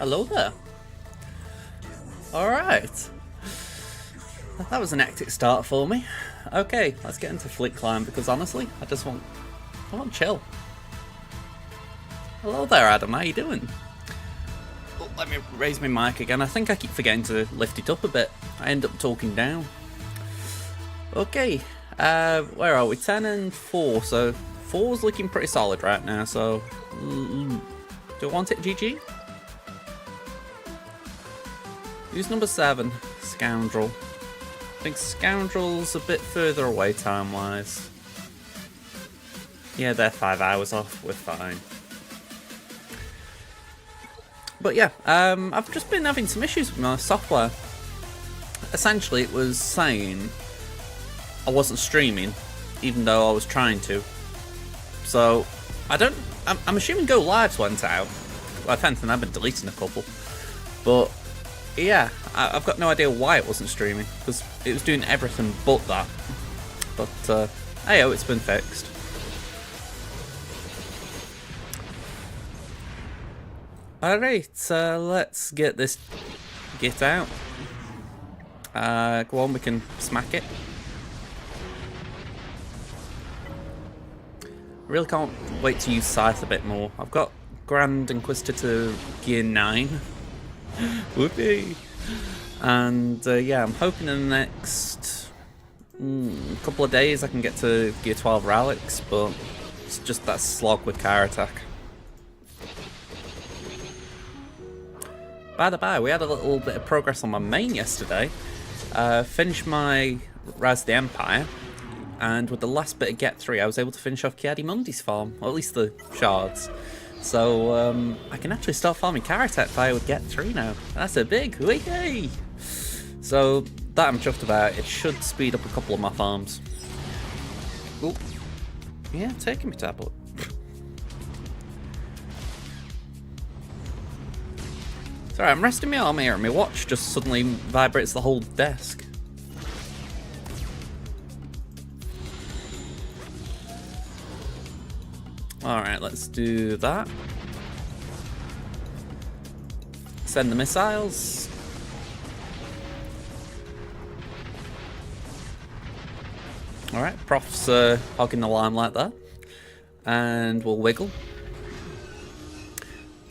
Hello there. Alright. That was an hectic start for me. Okay, let's get into Fleet Climb because honestly, I want chill. Hello there, Adam. How you doing? Oh, let me raise my mic again. I think I keep forgetting to lift it up a bit. I end up talking down. Okay, where are we? 10 and 4. So 4's looking pretty solid right now. So do I want it, GG? Who's number 7? Scoundrel. I think Scoundrel's a bit further away time-wise. Yeah, they're 5 hours off. We're fine. But yeah, I've just been having some issues with my software. Essentially, it was saying I wasn't streaming, even though I was trying to. So, I'm assuming Go Lives went out. Well, if anything, I've been deleting a couple. But yeah, I've got no idea why it wasn't streaming, because it was doing everything but that. But hey-oh, it's been fixed. Alright, let's get this git out. Go on, we can smack it. Really can't wait to use Scythe a bit more. I've got Grand Inquisitor to gear 9. Whoopee! And yeah, I'm hoping in the next couple of days I can get to gear 12 relics, but it's just that slog with car attack. By the by, we had a little bit of progress on my main yesterday. Finished my Raz the Empire, and with the last bit of Get 3, I was able to finish off Kiadimundi's farm, or at least the shards. So I can actually start farming car attack fire with Get 3 now. That's a big wee! So that I'm chuffed about. It should speed up a couple of my farms. Ooh. Yeah, taking me tablet. Sorry, I'm resting my arm here and my watch just suddenly vibrates the whole desk. Alright, let's do that. Send the missiles. Alright, Prof's hogging the limelight there. And we'll wiggle.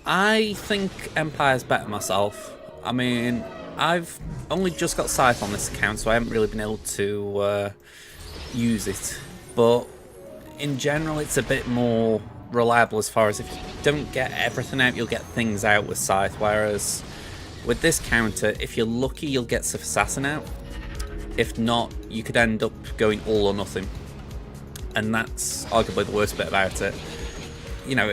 I think Empire's better myself. I mean, I've only just got Scythe on this account, so I haven't really been able to use it. But in general, it's a bit more reliable as far as if you don't get everything out, you'll get things out with Scythe. Whereas with this counter, if you're lucky, you'll get Sith Assassin out. If not, you could end up going all or nothing. And that's arguably the worst bit about it. You know,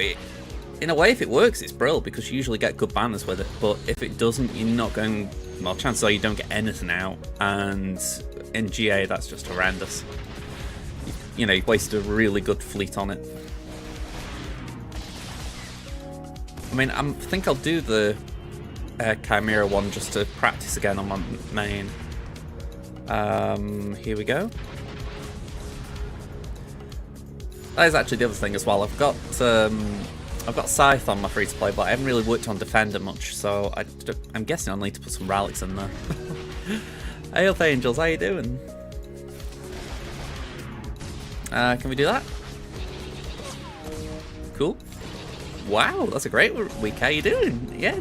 in a way, if it works, it's brilliant because you usually get good banners with it. But if it doesn't, you're not going... Well, chances are you don't get anything out. And in GA, that's just horrendous. You know, you wasted a really good fleet on it. I mean, I think I'll do the Chimera one just to practice again on my main. Here we go. That is actually the other thing as well. I've got Scythe on my free-to-play, but I haven't really worked on Defender much, so I'm guessing I'll need to put some relics in there. Hey up, Angels, how you doing? Can we do that? Cool. Wow, that's a great week. How you doing? Yeah,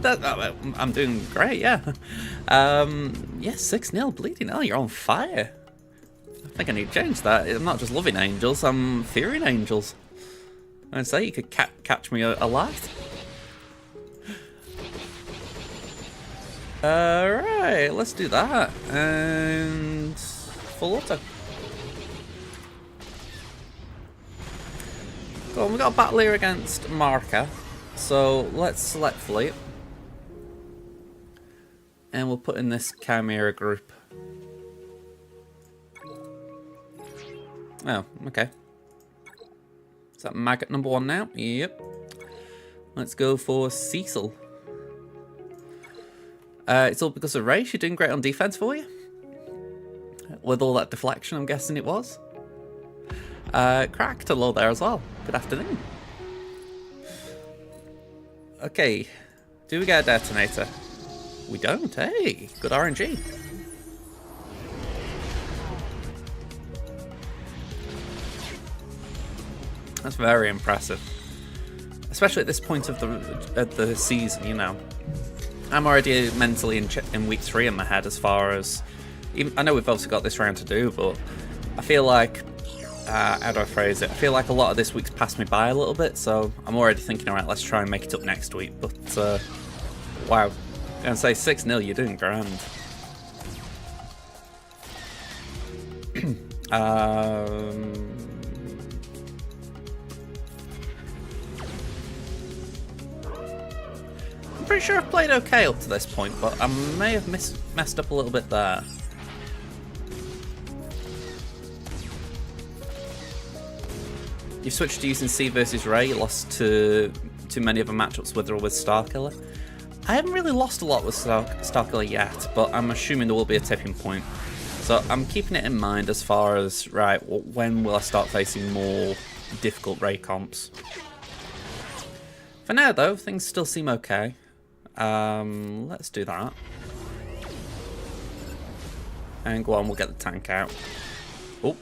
I'm doing great, yeah. Yeah, 6-0, bleeding hell, you're on fire. I think I need to change that. I'm not just loving angels, I'm fearing angels. I'd say you could catch me alive. Alright, let's do that. And full auto. Cool, we got a battle here against Marker. So let's select fleet. And we'll put in this Chimera group. Oh, okay. Is that maggot number 1 now? Yep. Let's go for Cecil. It's all because of Ray. She's doing great on defense for you. With all that deflection, I'm guessing it was. Cracked, hello there as well. Good afternoon. Okay, Do we get a detonator? We don't. Hey, good RNG. That's very impressive. Especially at this point of the season, you know. I'm already mentally in week 3 in my head as far as... I know we've obviously got this round to do, but I feel like... how do I phrase it? I feel like a lot of this week's passed me by a little bit, so I'm already thinking, alright, let's try and make it up next week. But, wow. I'm going to say 6-0, you're doing grand. I'm pretty sure I've played okay up to this point, but I may have messed up a little bit there. You switched to using C versus Ray, you lost to too many other matchups with or with Starkiller. I haven't really lost a lot with Starkiller yet, but I'm assuming there will be a tipping point. So I'm keeping it in mind as far as, right, when will I start facing more difficult Ray comps? For now though, things still seem okay. Let's do that. And go on, we'll get the tank out. Oh.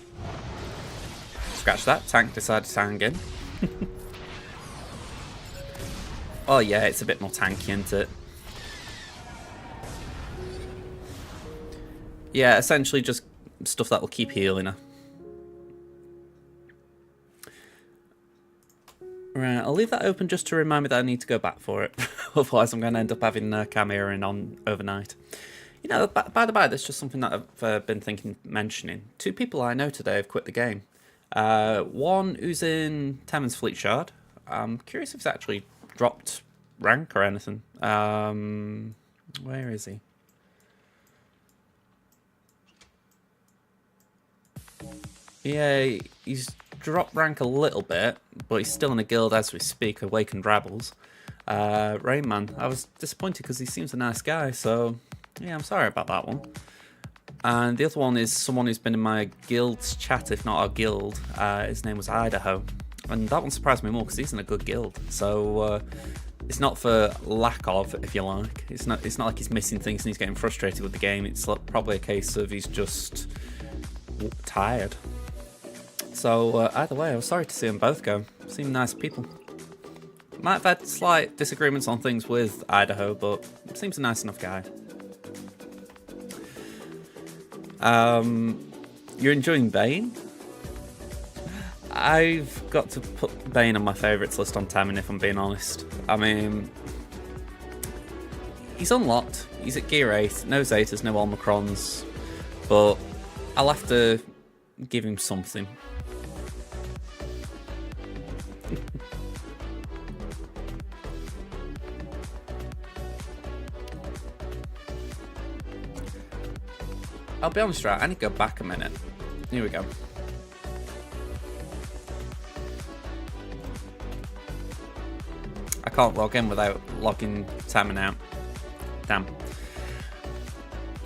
Scratch that, tank decided to hang in. Oh yeah, it's a bit more tanky, isn't it? Yeah, essentially just stuff that will keep healing her. Right, I'll leave that open just to remind me that I need to go back for it. Otherwise I'm going to end up having Camera in on overnight. You know, by the by, that's just something that I've been mentioning. 2 people I know today have quit the game. One who's in Tammons Fleet Shard. I'm curious if he's actually dropped rank or anything. Where is he? Yeah, he's dropped rank a little bit, but he's still in a guild as we speak, Awakened Rebels. Rainman, I was disappointed because he seems a nice guy, so yeah, I'm sorry about that one. And the other one is someone who's been in my guild's chat, if not our guild. His name was Idaho. And that one surprised me more because he's in a good guild. So it's not for lack of, if you like. It's not like he's missing things and he's getting frustrated with the game. It's probably a case of he's just tired. So either way, I was sorry to see them both go. Seem nice people. Might have had slight disagreements on things with Idaho, but seems a nice enough guy. You're enjoying Bane? I've got to put Bane on my favourites list on Tammon, if I'm being honest. I mean, he's unlocked. He's at Gear 8. No Zetas, no Omicrons. But I'll have to give him something. I'll be honest, right, I need to go back a minute. Here we go. I can't log in without logging Tammon out. Damn.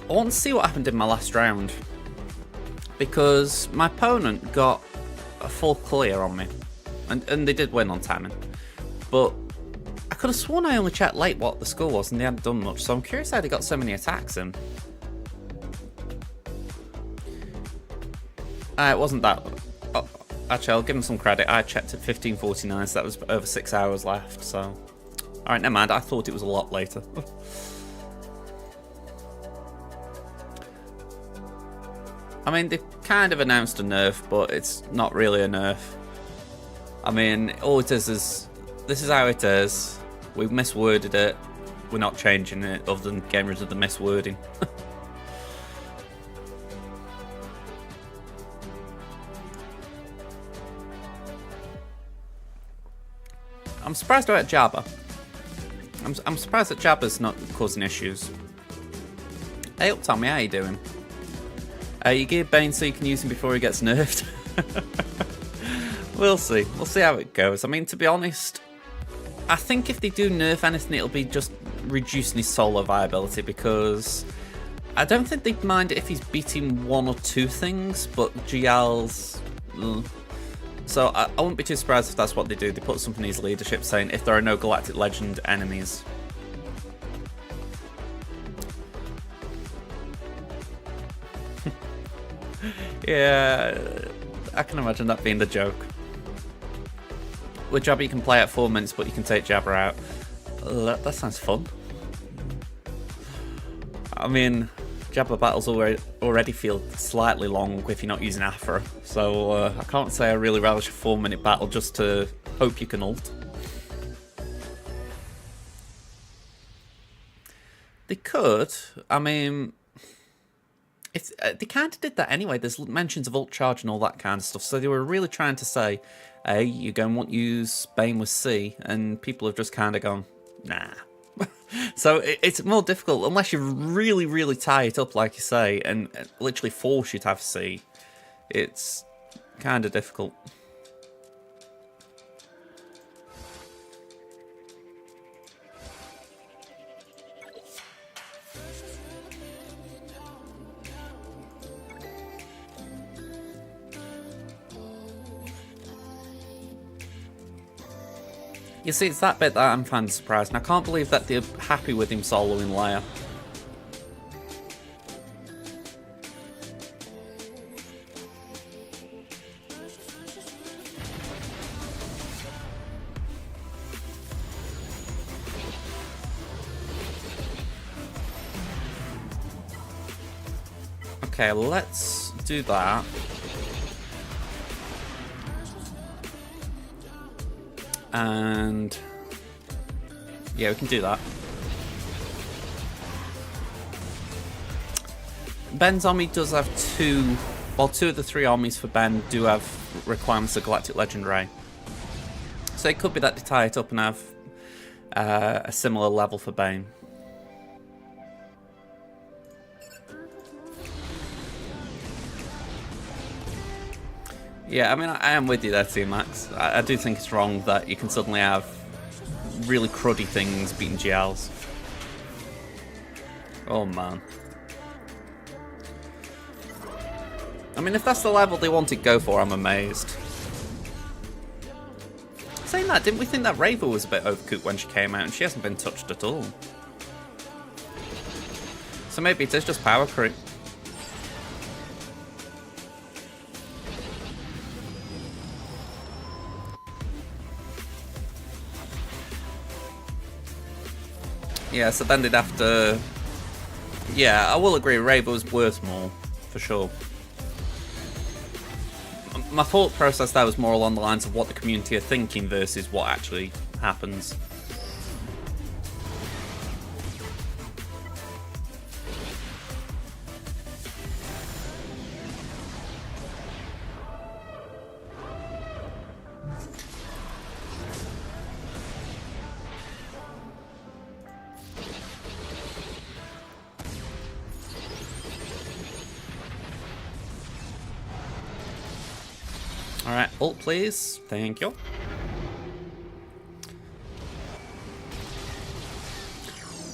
I want to see what happened in my last round. Because my opponent got a full clear on me. And they did win on Tammon. But I could have sworn I only checked late what the score was and they hadn't done much. So I'm curious how they got so many attacks in. It wasn't that... Oh, actually, I'll give him some credit. I checked at 15:49, so that was over 6 hours left, so... Alright, never mind. I thought it was a lot later. I mean, they've kind of announced a nerf, but it's not really a nerf. I mean, all it is this is how it is. We've misworded it. We're not changing it, other than getting rid of the miswording. I'm surprised about Jabba. I'm surprised that Jabba's not causing issues. Hey up, Tommy, how you doing? You give Bane so you can use him before he gets nerfed. We'll see. We'll see how it goes. I mean, to be honest, I think if they do nerf anything, it'll be just reducing his solo viability, because I don't think they'd mind if he's beating 1 or 2 things, but GL's... So I wouldn't be too surprised if that's what they do. They put something in his leadership saying if there are no Galactic Legend enemies. Yeah, I can imagine that being the joke. With Jabba you can play at 4 minutes, but you can take Jabba out. That sounds fun. I mean, Jabba battles already feel slightly long if you're not using Afra, so I can't say I really relish a 4-minute battle just to hope you can ult. They could. I mean, they kind of did that anyway. There's mentions of ult charge and all that kind of stuff, so they were really trying to say, hey, you're going to want to use Bane with C, and people have just kind of gone, nah. So it's more difficult, unless you really, really tie it up, like you say, and literally force you to have C. It's kind of difficult. You see, it's that bit that I'm kind of surprised, and I can't believe that they're happy with him soloing Leia. Okay, let's do that. And yeah, we can do that. Ben's army does have two of the 3 armies for Ben do have requirements of Galactic Legend Ray. So it could be that they tie it up and have a similar level for Bane. Yeah, I mean, I am with you there too, Max. I do think it's wrong that you can suddenly have really cruddy things beating GLs. Oh, man. I mean, if that's the level they want to go for, I'm amazed. Saying that, didn't we think that Rava was a bit overcooked when she came out, and she hasn't been touched at all? So maybe it is just power creep. Yeah, so then they'd have to... Yeah, I will agree, Rava was worth more, for sure. My thought process there was more along the lines of what the community are thinking versus what actually happens. Alright, ult please. Thank you.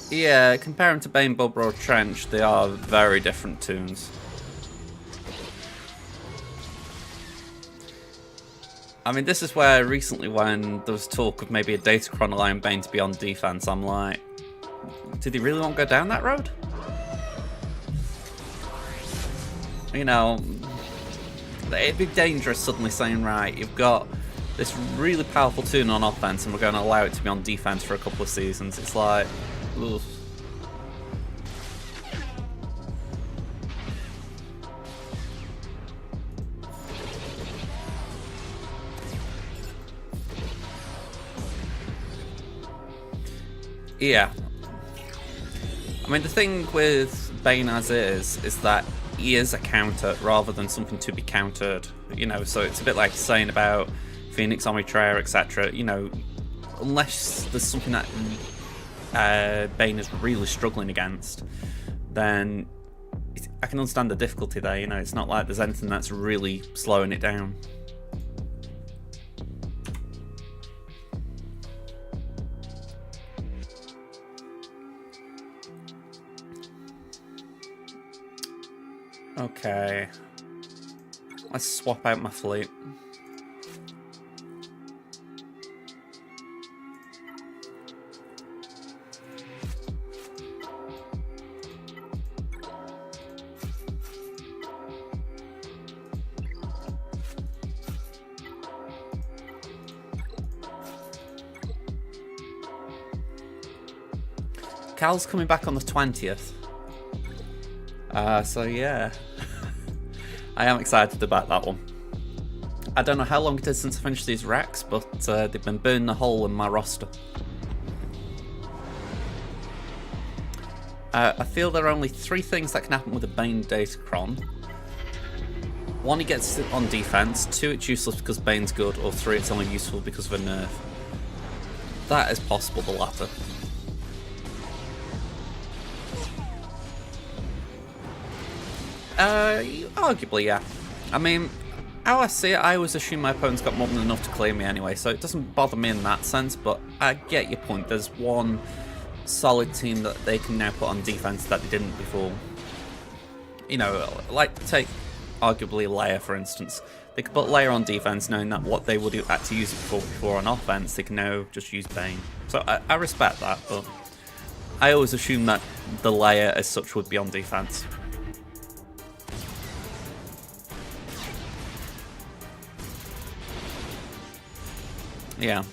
Yeah, comparing to Bane, Bubba, or Trench, they are very different tunes. I mean, this is where recently when there was talk of maybe a Datacron allowing Bane to be on defense, I'm like, did he really want to go down that road? You know, it'd be dangerous suddenly saying, right, you've got this really powerful tune on offense and we're going to allow it to be on defense for a couple of seasons. It's like, ugh. Yeah. I mean, the thing with Bane as is that he is a counter rather than something to be countered, you know, so it's a bit like saying about Phoenix, Omnitraya, etc. You know, unless there's something that Bane is really struggling against, then I can understand the difficulty there, you know, it's not like there's anything that's really slowing it down. Okay, let's swap out my fleet. Cal's coming back on the 20th. So yeah. I am excited about that one. I don't know how long it is since I finished these racks, but they've been burning a hole in my roster. I feel there are only 3 things that can happen with a Bane Datacron. 1, he gets it on defense. 2, it's useless because Bane's good. Or 3, it's only useful because of a nerf. That is possible, the latter. Arguably, yeah. I mean, how I see it, I always assume my opponent's got more than enough to clear me anyway, so it doesn't bother me in that sense, but I get your point. There's one solid team that they can now put on defense that they didn't before. You know, like take arguably Leia, for instance. They could put Leia on defense knowing that what they would had to use it before on offense, they can now just use Bane. So I respect that, but I always assume that the Leia as such would be on defense. Yeah.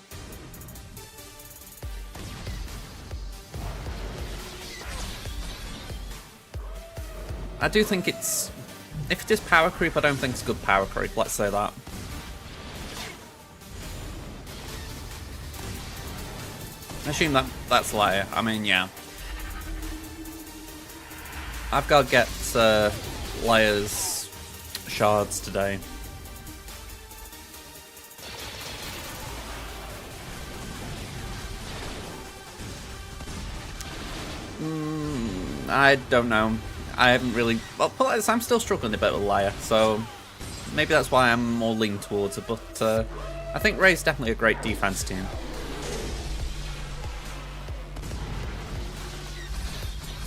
I do think it's... If it is power creep, I don't think it's good power creep, let's say that. I assume that's Leia. I mean, yeah. I've got to get Leia's shards today. I don't know. I haven't really... Well, I'm still struggling a bit with Leia, so maybe that's why I'm more leaning towards it, but I think Rey's definitely a great defense team.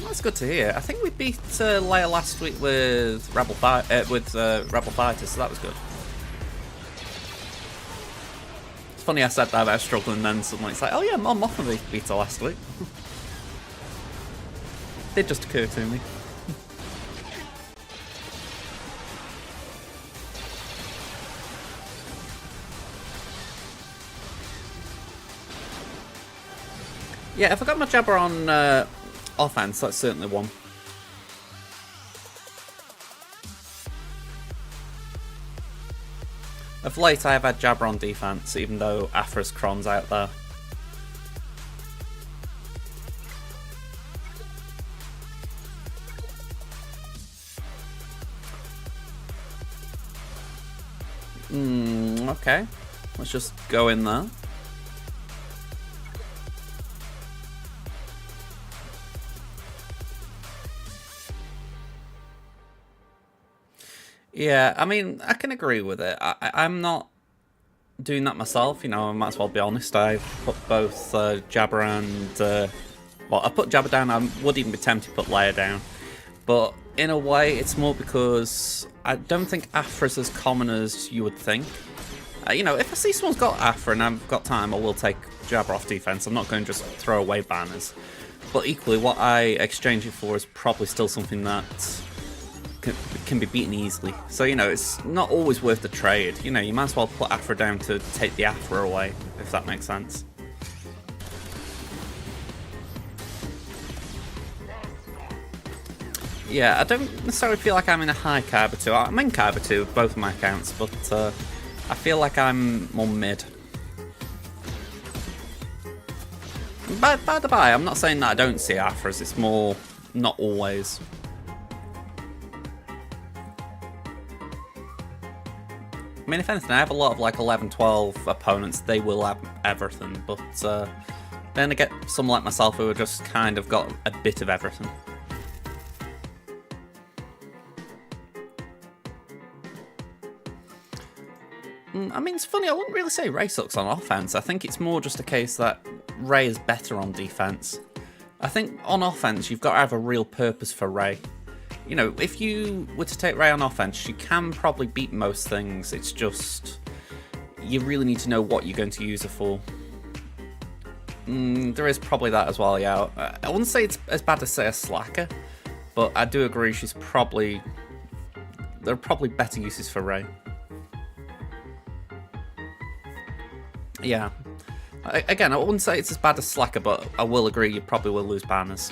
That's good to hear. I think we beat Leia last week with Rebel Fighters, so that was good. It's funny I said that about struggling, and then suddenly it's like, oh yeah, Mon Mothma beat her last week. Did just occur to me. Yeah, if I got my Jabber on offense, that's certainly one. Of late, I have had Jabber on defense, even though Aphra's Kron's out there. Okay. Let's just go in there. Yeah, I mean, I can agree with it. I'm not doing that myself, you know, I might as well be honest. I've put both Jabber and... well, I put Jabber down, I would even be tempted to put Leia down. But in a way, it's more because I don't think Aphra's as common as you would think. You know, if I see someone's got Aphra and I've got time, I will take Jabber off defense. I'm not going to just throw away banners. But equally, what I exchange it for is probably still something that can be beaten easily. So, you know, it's not always worth the trade. You know, you might as well put Aphra down to take the Aphra away, if that makes sense. Yeah, I don't necessarily feel like I'm in a high Kyber 2. I'm in Kyber 2 with both of my accounts, but I feel like I'm more mid. By the by, I'm not saying that I don't see Aphras, it's more not always. I mean, if anything, I have a lot of like 11, 12 opponents, they will have everything, but then I get some like myself who have just kind of got a bit of everything. I mean, it's funny, I wouldn't really say Rey sucks on offense. I think it's more just a case that Rey is better on defense. I think on offense, you've got to have a real purpose for Rey. You know, if you were to take Rey on offense, she can probably beat most things. It's just, you really need to know what you're going to use her for. There is probably that as well, yeah. I wouldn't say it's as bad as, say, a Slacker, but I do agree she's probably... There are probably better uses for Rey. Yeah. Again, I wouldn't say it's as bad as Slacker, but I will agree you probably will lose banners.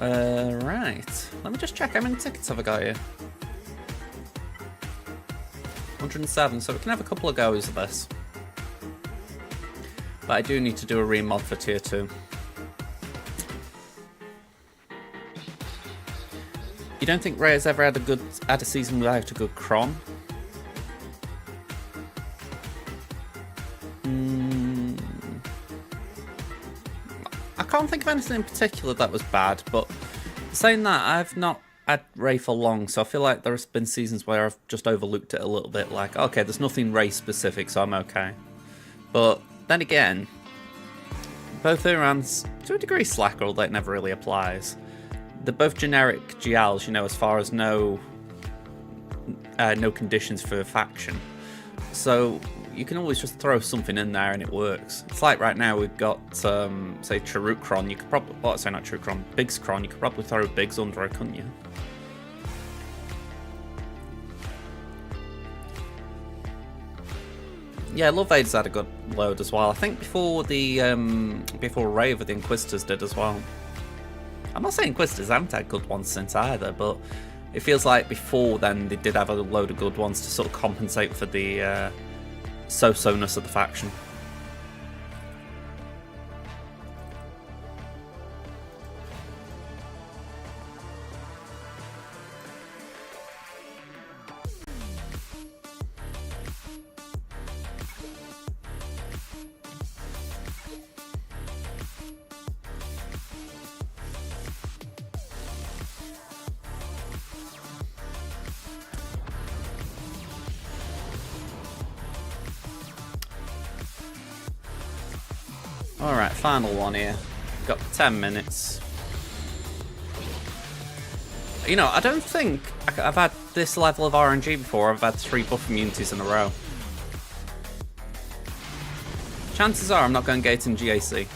Right. Let me just check how many tickets have I got here. 107, so we can have a couple of goes of this. But I do need to do a remod for tier 2. You don't think Ray has ever had a season without a good cron? I can't think of anything in particular that was bad, but saying that, I've not had Ray for long, so I feel like there's been seasons where I've just overlooked it a little bit, like, okay, there's nothing Ray specific, so I'm okay. But then again, both Uran's, to a degree, Slacker, although it never really applies. They're both generic GLs, you know, as far as no conditions for a faction. So you can always just throw something in there and it works. It's like right now we've got, say, Charukron. You could probably, well, sorry, not Charukron, Bigskron. You could probably throw Bigs under it, couldn't you? Yeah, Love Vader's had a good load as well. I think before the before Raver, the Inquisitors did as well. I'm not saying Inquisitors haven't had good ones since either, but it feels like before then they did have a load of good ones to sort of compensate for the so-so-ness of the faction. Alright, final one here. Got 10 minutes. You know, I don't think I've had this level of RNG before. I've had 3 buff immunities in a row. Chances are I'm not going gate in GAC.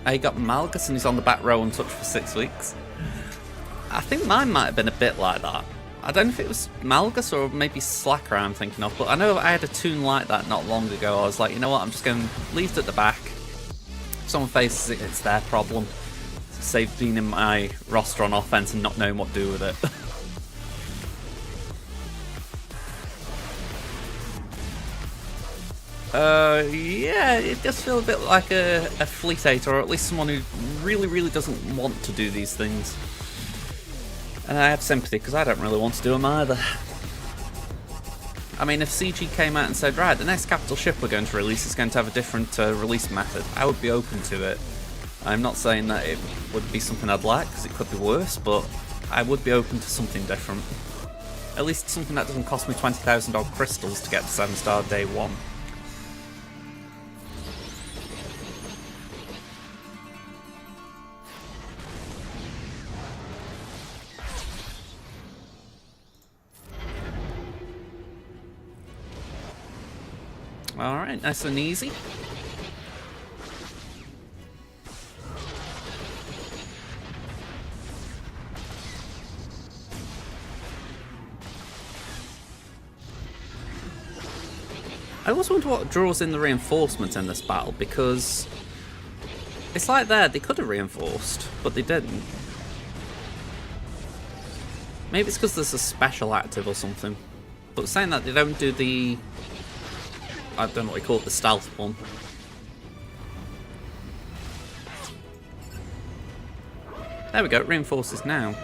I got Malgus and he's on the back row untouched for 6 weeks. I think mine might have been a bit like that. I don't know if it was Malgus or maybe Slacker I'm thinking of, but I know I had a tune like that not long ago. I was like, you know what, I'm just going to leave it at the back. If someone faces it, it's their problem. Save being in my roster on offense and not knowing what to do with it. Yeah, it does feel a bit like a Fleet 8, or at least someone who really, really doesn't want to do these things. And I have sympathy, because I don't really want to do them either. I mean, if CG came out and said, right, the next capital ship we're going to release is going to have a different release method, I would be open to it. I'm not saying that it would be something I'd like, because it could be worse, but I would be open to something different. At least something that doesn't cost me 20,000 odd crystals to get to 7-star day 1. Alright, nice and easy. I always wonder what draws in the reinforcement in this battle, because it's like they could have reinforced, but they didn't. Maybe it's because there's a special active or something. But saying that, they don't do the... I don't know what you call it, the stealth one. There we go, it reinforces now.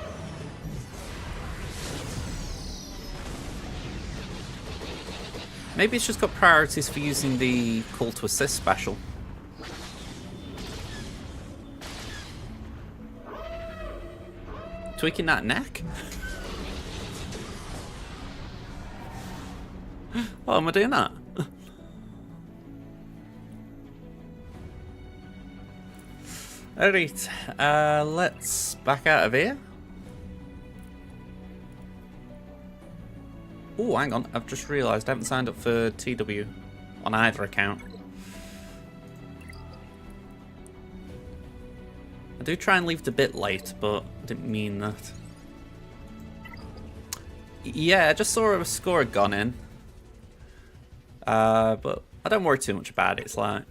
Maybe it's just got priorities for using the call to assist special. Tweaking that neck? Why am I doing that? Alright, let's back out of here. Oh, hang on, I've just realised I haven't signed up for TW on either account. I do try and leave it a bit late, but I didn't mean that. Yeah, I just saw a score had gone in. But I don't worry too much about it. It's like...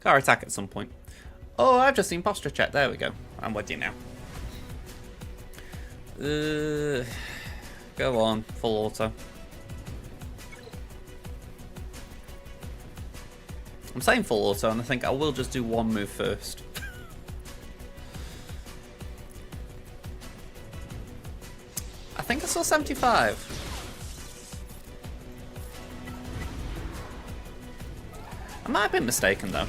Car attack at some point. Oh, I've just seen posture check. There we go. I'm with you now. Go on. Full auto. I'm saying full auto, and I think I will just do one move first. I think I saw 75. I might have been mistaken though.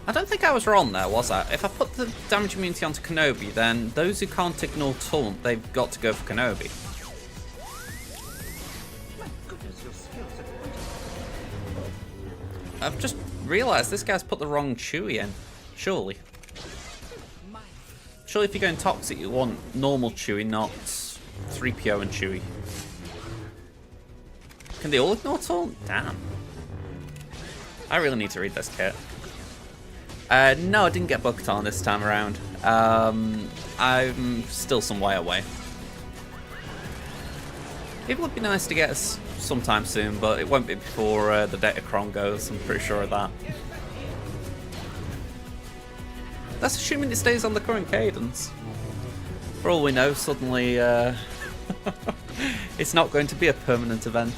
I don't think I was wrong there, was I? If I put the damage immunity onto Kenobi, then those who can't ignore taunt, they've got to go for Kenobi. I've just realised this guy's put the wrong Chewie in. Surely. Surely if you're going toxic, you want normal Chewie, not 3PO and Chewie. Can they all ignore taunt? Damn. I really need to read this kit. No, I didn't get booked on this time around. I'm still some way away. It would be nice to get us sometime soon, but it won't be before the Datacron goes, I'm pretty sure of that. That's assuming it stays on the current cadence. For all we know, suddenly it's not going to be a permanent event.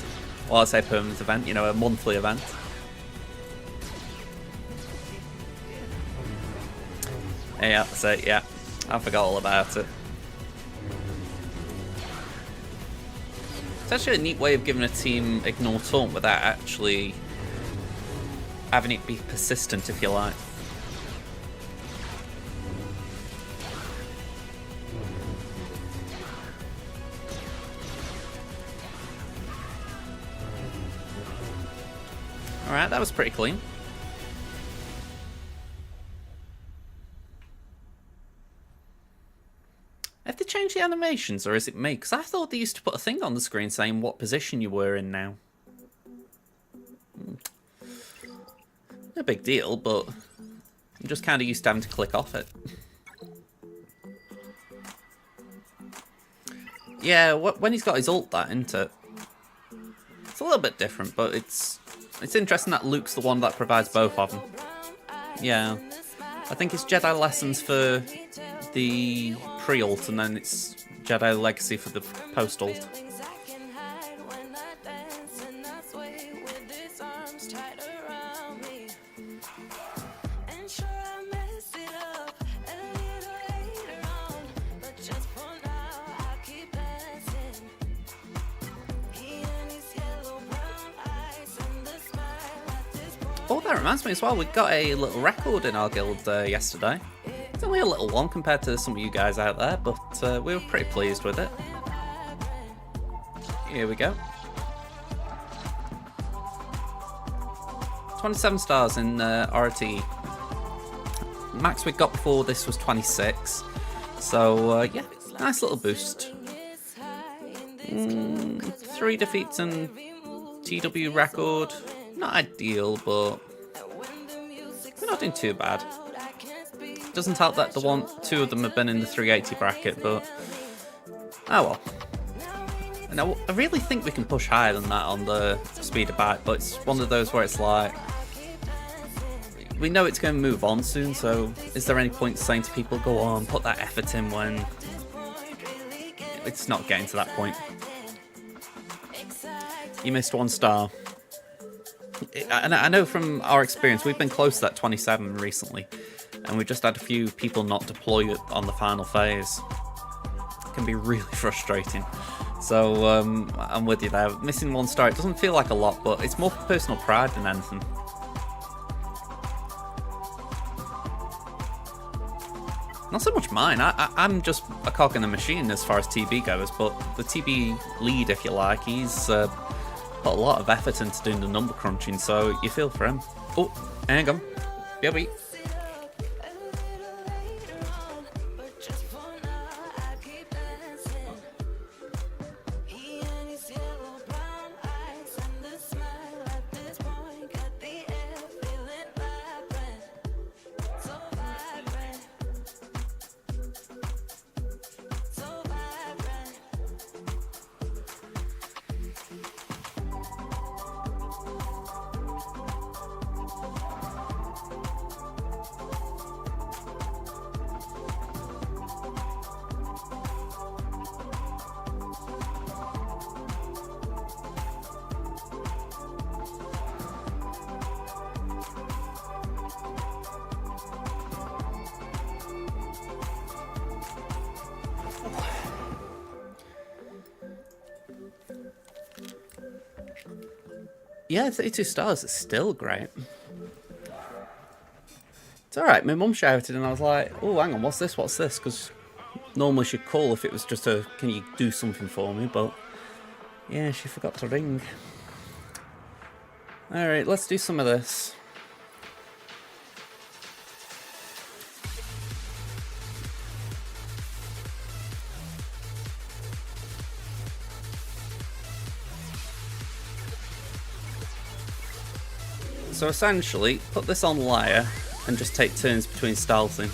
Well, I say permanent event, you know, a monthly event. Yeah, that's it, yeah. I forgot all about it. It's actually a neat way of giving a team ignore taunt without actually having it be persistent, if you like. Alright, that was pretty clean. Have they changed the animations, or is it me? Because I thought they used to put a thing on the screen saying what position you were in now. No big deal, but I'm just kind of used to having to click off it. Yeah, when he's got his ult, that, isn't it? It's a little bit different, but it's interesting that Luke's the one that provides both of them. Yeah, I think it's Jedi Lessons for the pre-ult, and then it's Jedi Legacy for the post-ult. Oh, that reminds me as well, we got a little record in our guild yesterday. It's only a little one compared to some of you guys out there, but we were pretty pleased with it. Here we go. 27 stars in RT. Max we got before this was 26. So, yeah, nice little boost. 3 defeats and TW record. Not ideal, but we're not doing too bad. Doesn't help that two of them have been in the 380 bracket, but oh well. And I really think we can push higher than that on the speeder bike, but it's one of those where it's like, we know it's going to move on soon, so is there any point saying to people, go on, put that effort in, when it's not getting to that point? You missed 1 star. And I know from our experience, we've been close to that 27 recently, and we've just had a few people not deploy it on the final phase. It can be really frustrating. So I'm with you there. Missing 1 star, it doesn't feel like a lot, but it's more for personal pride than anything. Not so much mine. I'm just a cog in the machine as far as TB goes, but the TB lead, if you like, he's put a lot of effort into doing the number crunching, so you feel for him. Oh, hang on. Yeah, wait. Yeah, 32 stars is still great. It's alright, my mum shouted and I was like, oh, hang on, what's this, because normally she'd call if it was just a, can you do something for me, but yeah, she forgot to ring. Alright, let's do some of this. So essentially, put this on layer and just take turns between stealthing.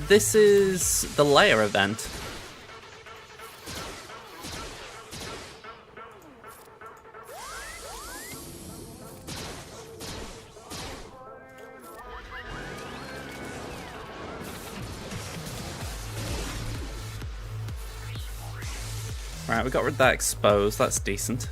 This is the layer event. Right, we got rid of that exposed, that's decent.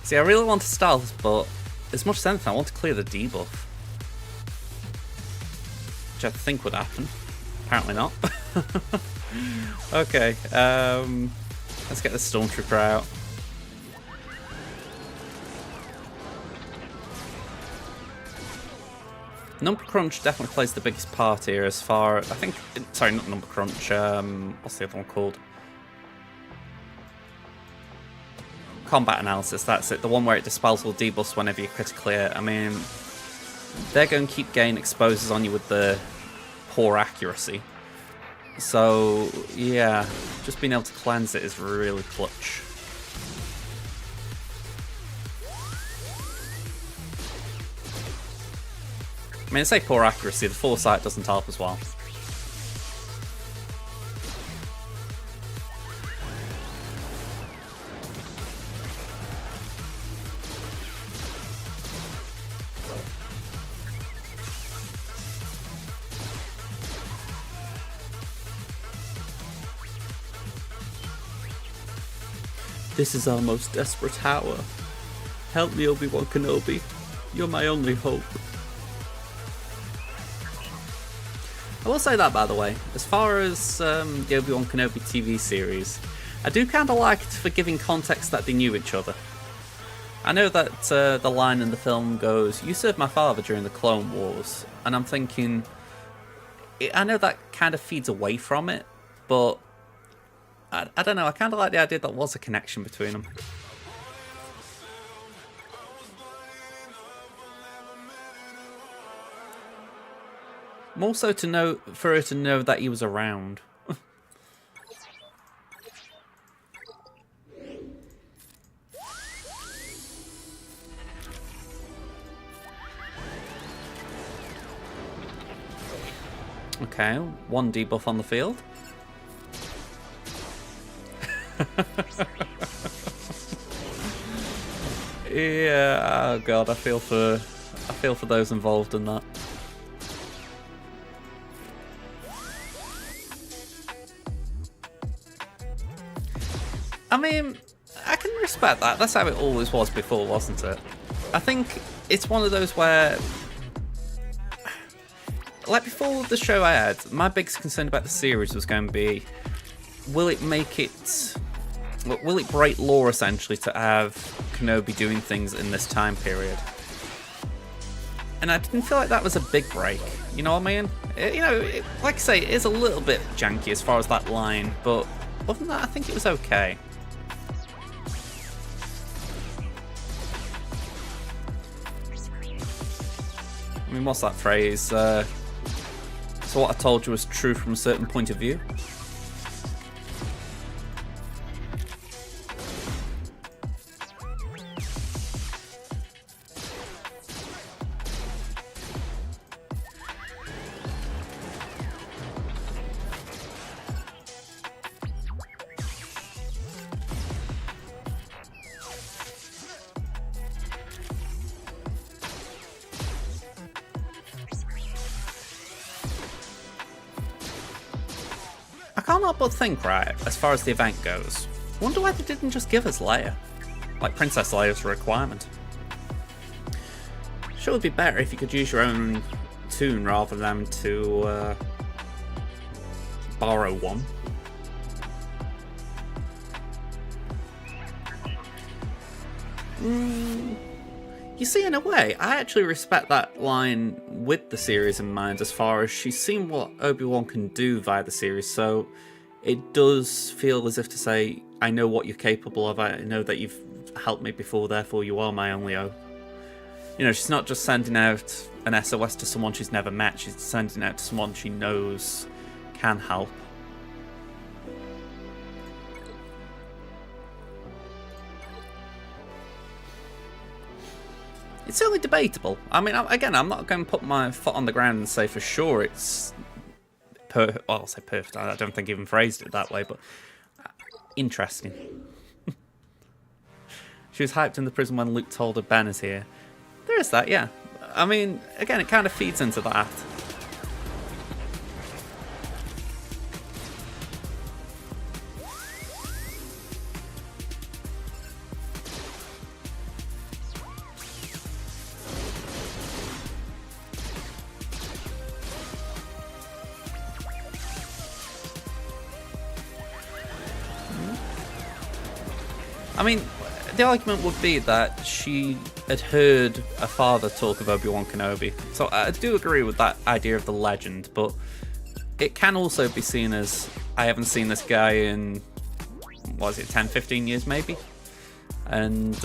See, I really want to stealth, but as much as anything, I want to clear the debuff. Which I think would happen. Apparently not. Okay, let's get the Stormtrooper out. Number crunch definitely plays the biggest part here as far, I think, sorry, not number crunch, what's the other one called? Combat analysis, that's it, the one where it dispels all debuffs whenever you critically hit. I mean, they're going to keep getting exposures on you with the poor accuracy. So, yeah, just being able to cleanse it is really clutch. I mean, I say poor accuracy, the foresight doesn't help as well. This is our most desperate hour. Help me, Obi-Wan Kenobi. You're my only hope. I will say that, by the way, as far as the Obi-Wan Kenobi TV series, I do kind of like it for giving context that they knew each other. I know that the line in the film goes, "You served my father during the Clone Wars," and I'm thinking, I know that kind of feeds away from it, but I don't know, I kind of like the idea that there was a connection between them. More so to know, for her to know that he was around. Okay, one debuff on the field. Yeah, oh god, I feel for those involved in that. I mean, I can respect that. That's how it always was before, wasn't it? I think it's one of those where like before the show aired, my biggest concern about the series was going to be, will it break lore essentially to have Kenobi doing things in this time period? And I didn't feel like that was a big break, you know what I mean? Like I say, it is a little bit janky as far as that line, but other than that, I think it was okay. I mean, what's that phrase? So what I told you was true from a certain point of view? I can't help but think, right, as far as the event goes, I wonder why they didn't just give us Leia. Like Princess Leia's a requirement. Sure, it would be better if you could use your own tune rather than to borrow one. You see, in a way, I actually respect that line with the series in mind, as far as she's seen what Obi-Wan can do via the series, so it does feel as if to say, I know what you're capable of, I know that you've helped me before, therefore you are my only hope. You know, she's not just sending out an SOS to someone she's never met, she's sending out to someone she knows can help. It's certainly debatable. I mean, again, I'm not going to put my foot on the ground and say for sure it's well, I'll say perfect. I don't think I even phrased it that way, but interesting. She was hyped in the prison when Luke told her Ben is here. There is that, yeah. I mean, again, it kind of feeds into that. I mean, the argument would be that she had heard a father talk of Obi-Wan Kenobi. So I do agree with that idea of the legend, but it can also be seen as, I haven't seen this guy in, what is it, 10, 15 years maybe? And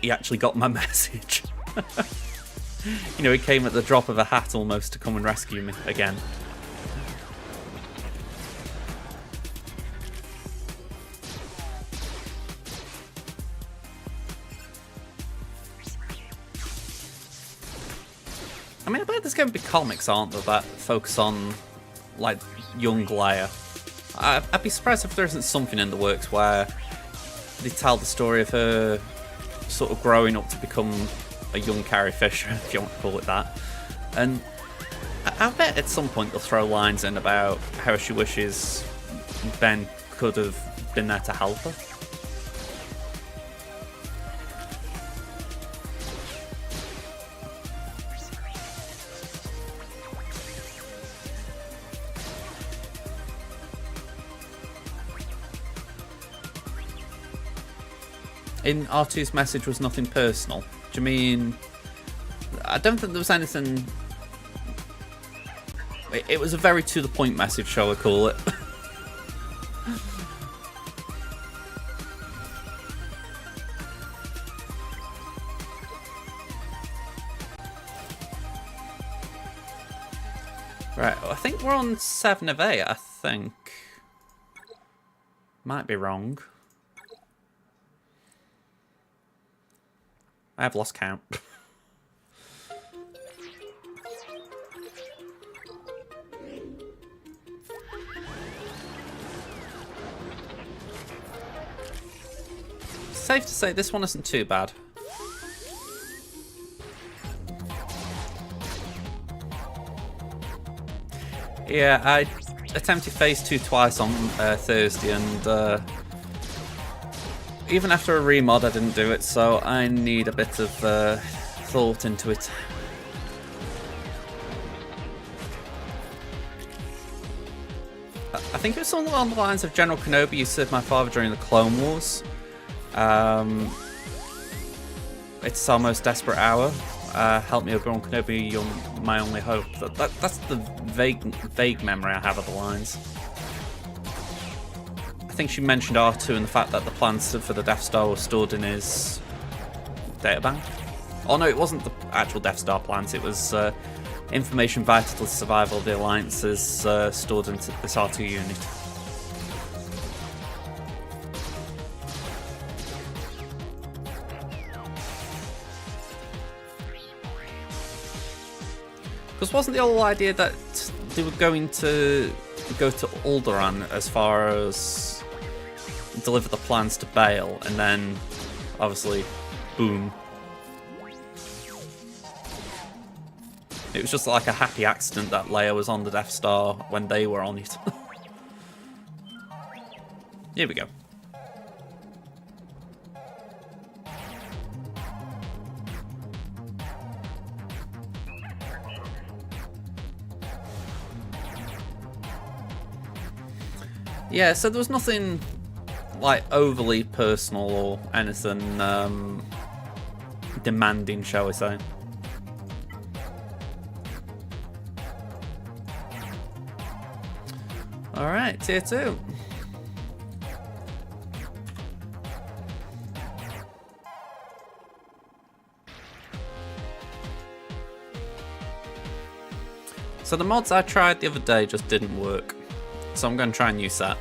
he actually got my message. You know, he came at the drop of a hat almost to come and rescue me again. I mean, I bet there's going to be comics, aren't there, that focus on, like, young Leia. I'd be surprised if there isn't something in the works where they tell the story of her sort of growing up to become a young Carrie Fisher, if you want to call it that. And I bet at some point they'll throw lines in about how she wishes Ben could have been there to help her. In R2's message was nothing personal. Do you mean... I don't think there was anything... It was a very to-the-point message, shall I call it. Right, I think we're on 7 of 8, I think. Might be wrong. I have lost count. Safe to say this one isn't too bad. Yeah, I attempted phase 2 twice on Thursday, and even after a remod I didn't do it, so I need a bit of thought into it. I think it was something along the lines of General Kenobi, you served my father during the Clone Wars. It's our most desperate hour. Help me, Obi-Wan Kenobi, you're my only hope. That's the vague memory I have of the lines. I think she mentioned R2 and the fact that the plans for the Death Star were stored in his databank. Oh no, it wasn't the actual Death Star plans, it was information vital to the survival of the Alliance's stored into this R2 unit. Because wasn't the whole idea that they were going to go to Alderaan as far as deliver the plans to Bail, and then obviously, boom. It was just like a happy accident that Leia was on the Death Star when they were on it. Here we go. Yeah, so there was nothing like overly personal or anything demanding, shall we say. Alright, tier 2. So the mods I tried the other day just didn't work. So I'm going to try and use that.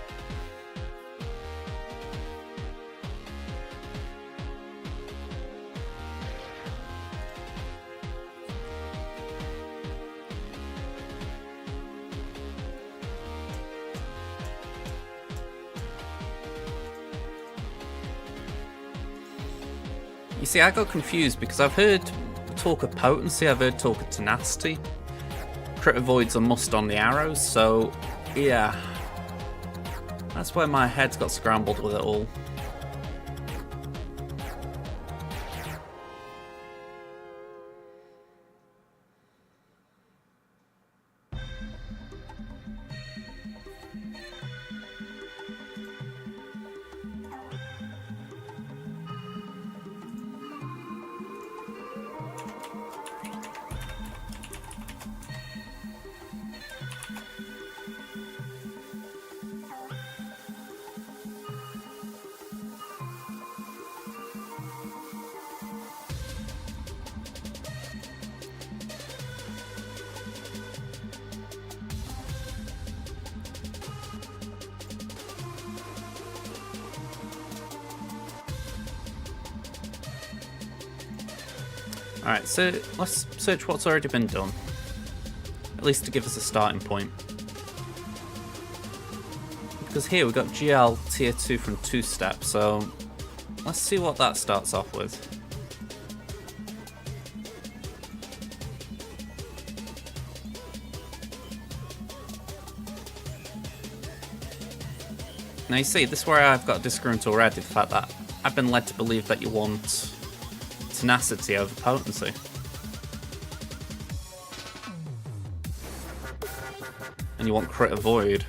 You see, I got confused because I've heard talk of potency, I've heard talk of tenacity. Crit avoid's a must on the arrows, so yeah. That's where my head's got scrambled with it all. Alright, so let's search what's already been done. At least to give us a starting point. Because here we've got GL tier 2 from 2-step, so let's see what that starts off with. Now you see, this is where I've got a disagreement already, the fact that I've been led to believe that you want tenacity over potency. And you want crit avoid.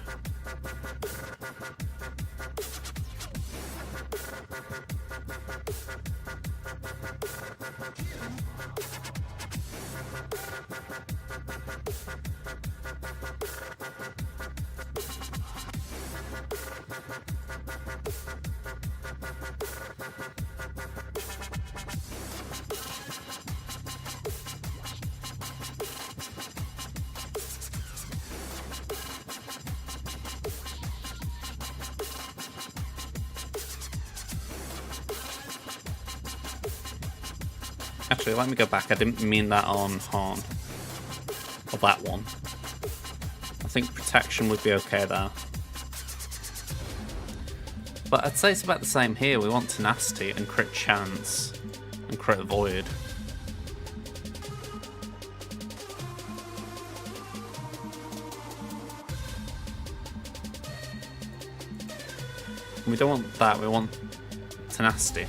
Actually, let me go back. I didn't mean that on Han. Or that one. I think protection would be okay there. But I'd say it's about the same here. We want tenacity and crit chance and crit avoid. We don't want that, we want tenacity.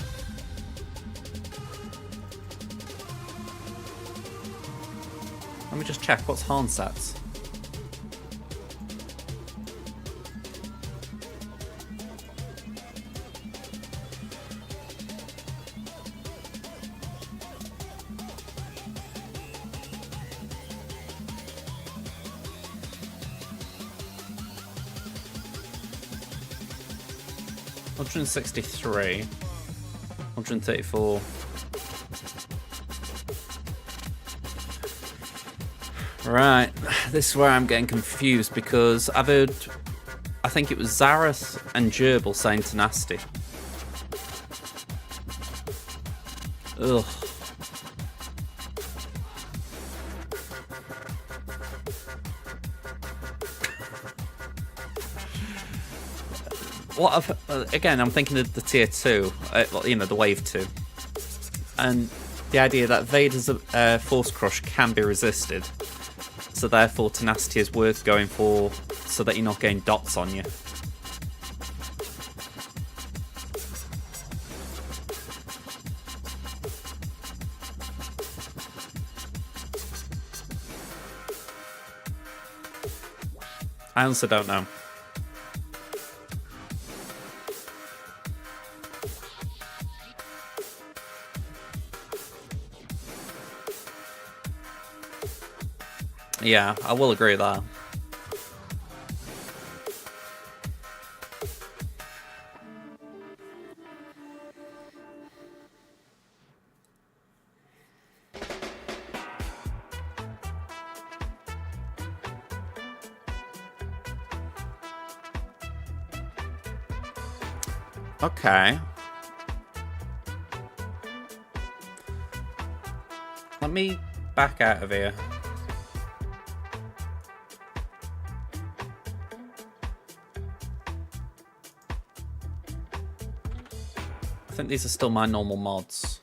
Let me just check, what's Han stats? 163. 134. Right, this is where I'm getting confused because I've heard, I think it was Zareth and Gerbil saying tenacity. Ugh. What I've, again, I'm thinking of the tier 2, you know, the wave 2. And the idea that Vader's Force Crush can be resisted. So therefore tenacity is worth going for so that you're not getting dots on you. I honestly don't know. Yeah, I will agree with that. Okay. Let me back out of here. I think these are still my normal mods.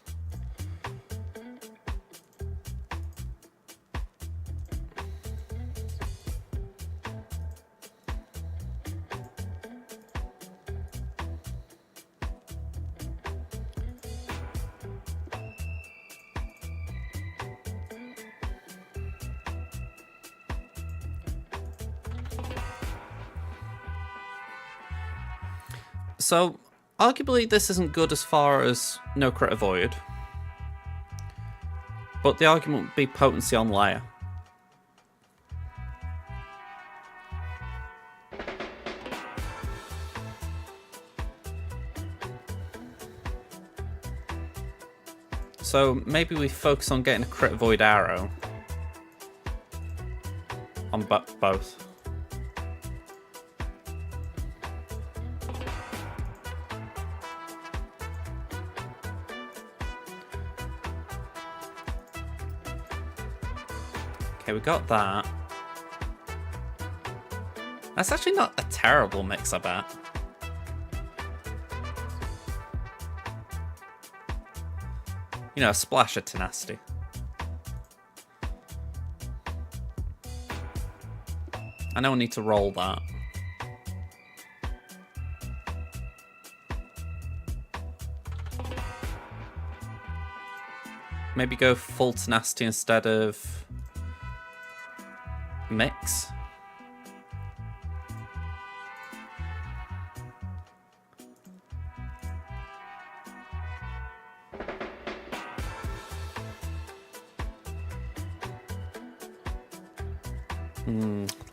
So, arguably this isn't good as far as no crit avoid. But the argument would be potency on layer. So maybe we focus on getting a crit avoid arrow. On both. Okay, we got that. That's actually not a terrible mix, I bet. You know, a splash of tenacity. I know I need to roll that. Maybe go full tenacity instead of mix.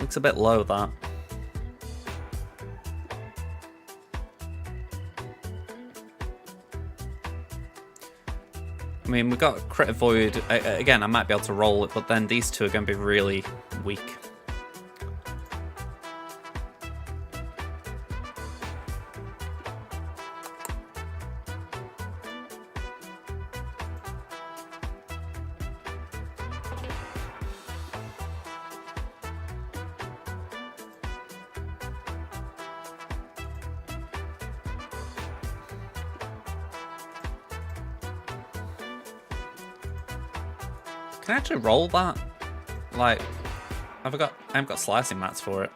Looks a bit low, that. I mean, we've got crit avoid. Again, I might be able to roll it, but then these two are going to be really weak. Can I actually roll that? Like, I haven't got slicing mats for it.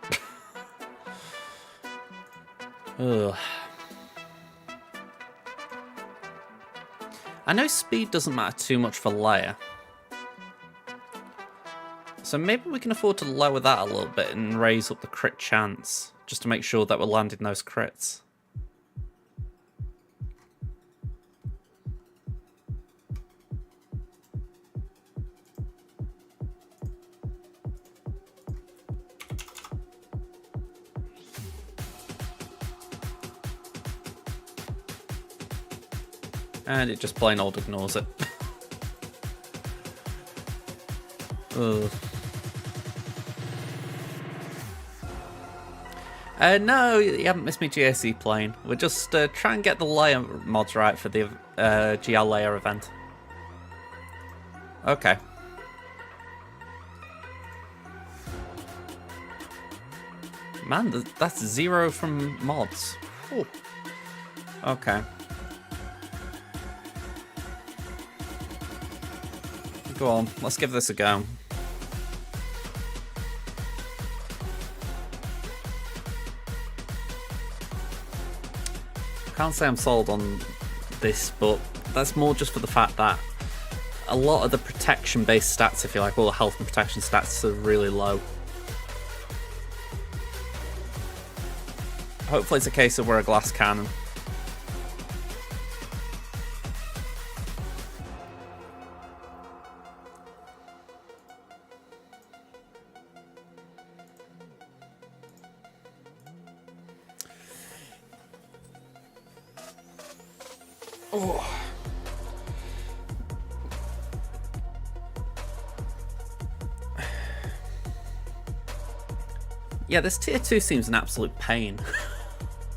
Ugh. I know speed doesn't matter too much for layer. So maybe we can afford to lower that a little bit and raise up the crit chance, just to make sure that we're landing those crits. And it just plain old ignores it. Ugh. No, you haven't missed me, GAC plane. We're just trying to get the layer mods right for the GL layer event. Okay. Man, that's 0 from mods. Ooh. Okay. Go on, let's give this a go. Can't say I'm sold on this, but that's more just for the fact that a lot of the protection-based stats, if you like, all the health and protection stats are really low. Hopefully it's a case of we're a glass cannon. Oh. Yeah, this tier 2 seems an absolute pain.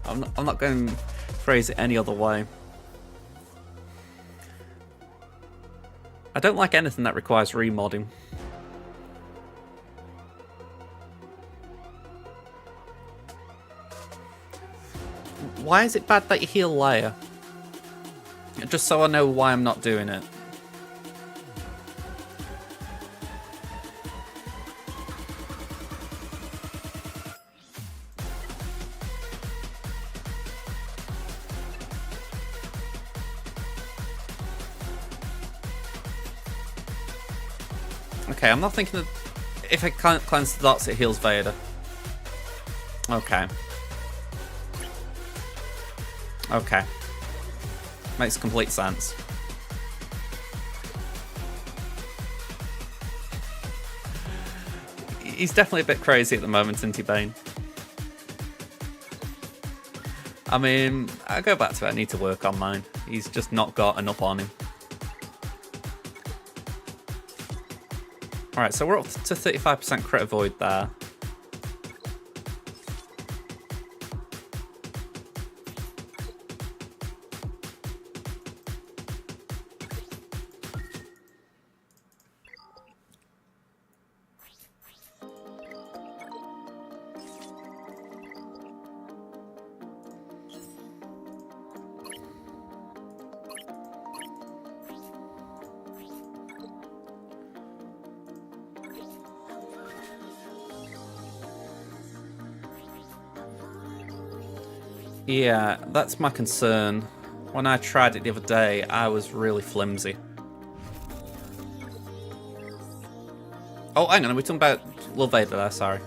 I'm not going to phrase it any other way. I don't like anything that requires remodding. Why is it bad that you heal layer? Just so I know why I'm not doing it. Okay, I'm not thinking that if I can't cleanse the dots, it heals Vader. Okay. Okay. Makes complete sense. He's definitely a bit crazy at the moment, isn't he, Bane? I mean, I go back to it, I need to work on mine. He's just not got enough on him. Alright, so we're up to 35% crit avoid there. Yeah, that's my concern. When I tried it the other day, I was really flimsy. Oh, hang on, are we talking about Lil Vader there? Sorry.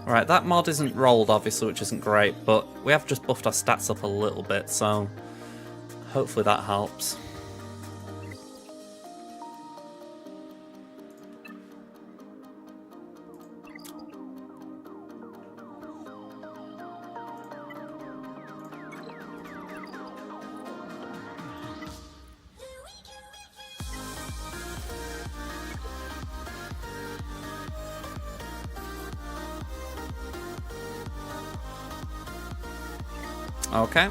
Alright, that mod isn't rolled, obviously, which isn't great, but we have just buffed our stats up a little bit, so hopefully that helps. Okay.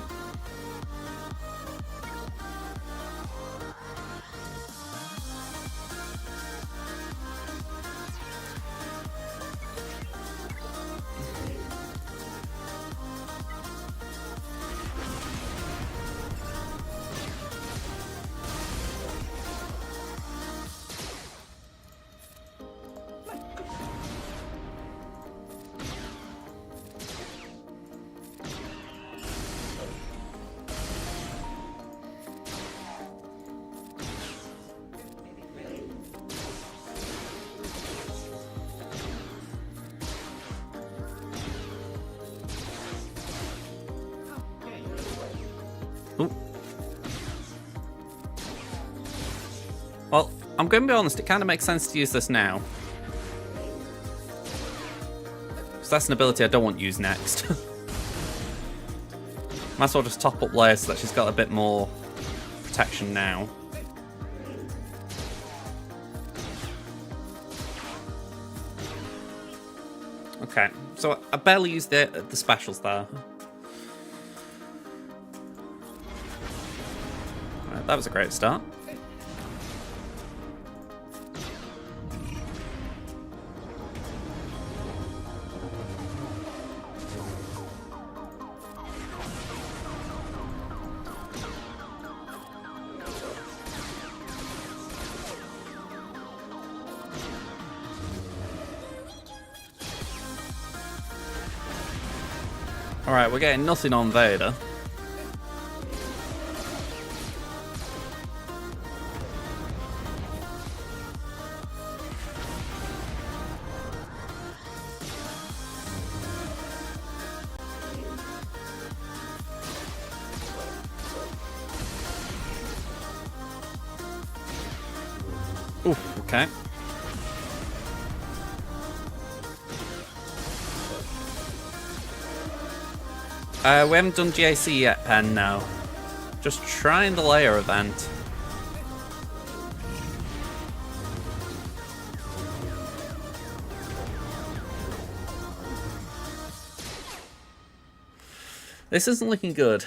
Ooh. Well, I'm going to be honest, it kind of makes sense to use this now. Because that's an ability I don't want to use next. Might as well just top up Leia so that she's got a bit more protection now. Okay, so I barely used the specials there. Right, that was a great start. Alright, we're getting nothing on Vader. Oof, okay. We haven't done GAC yet, Pen, no. Just trying the Leia event. This isn't looking good.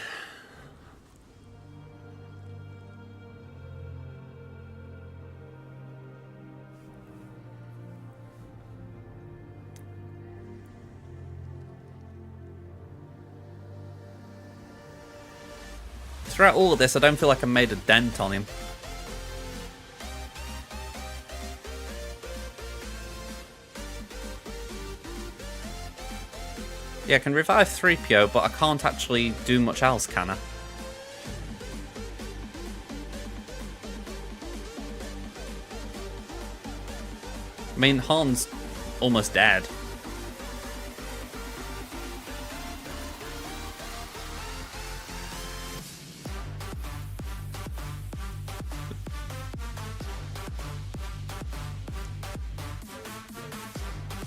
Throughout all of this, I don't feel like I made a dent on him. Yeah, I can revive 3PO, but I can't actually do much else, can I? I mean, Han's almost dead.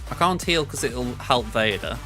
I can't heal because it'll help Vader.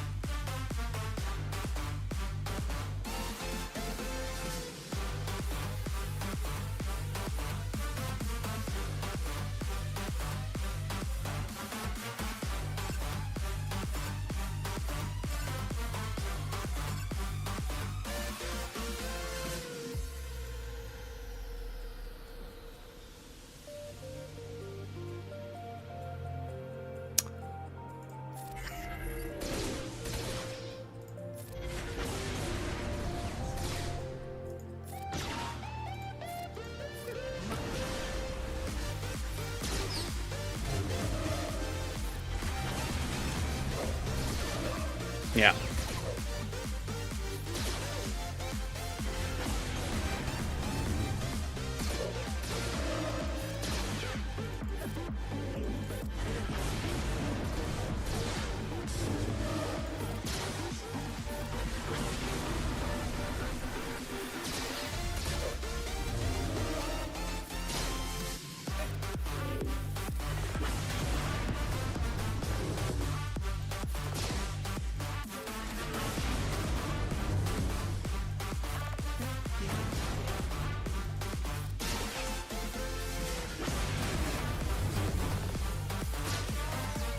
Yeah.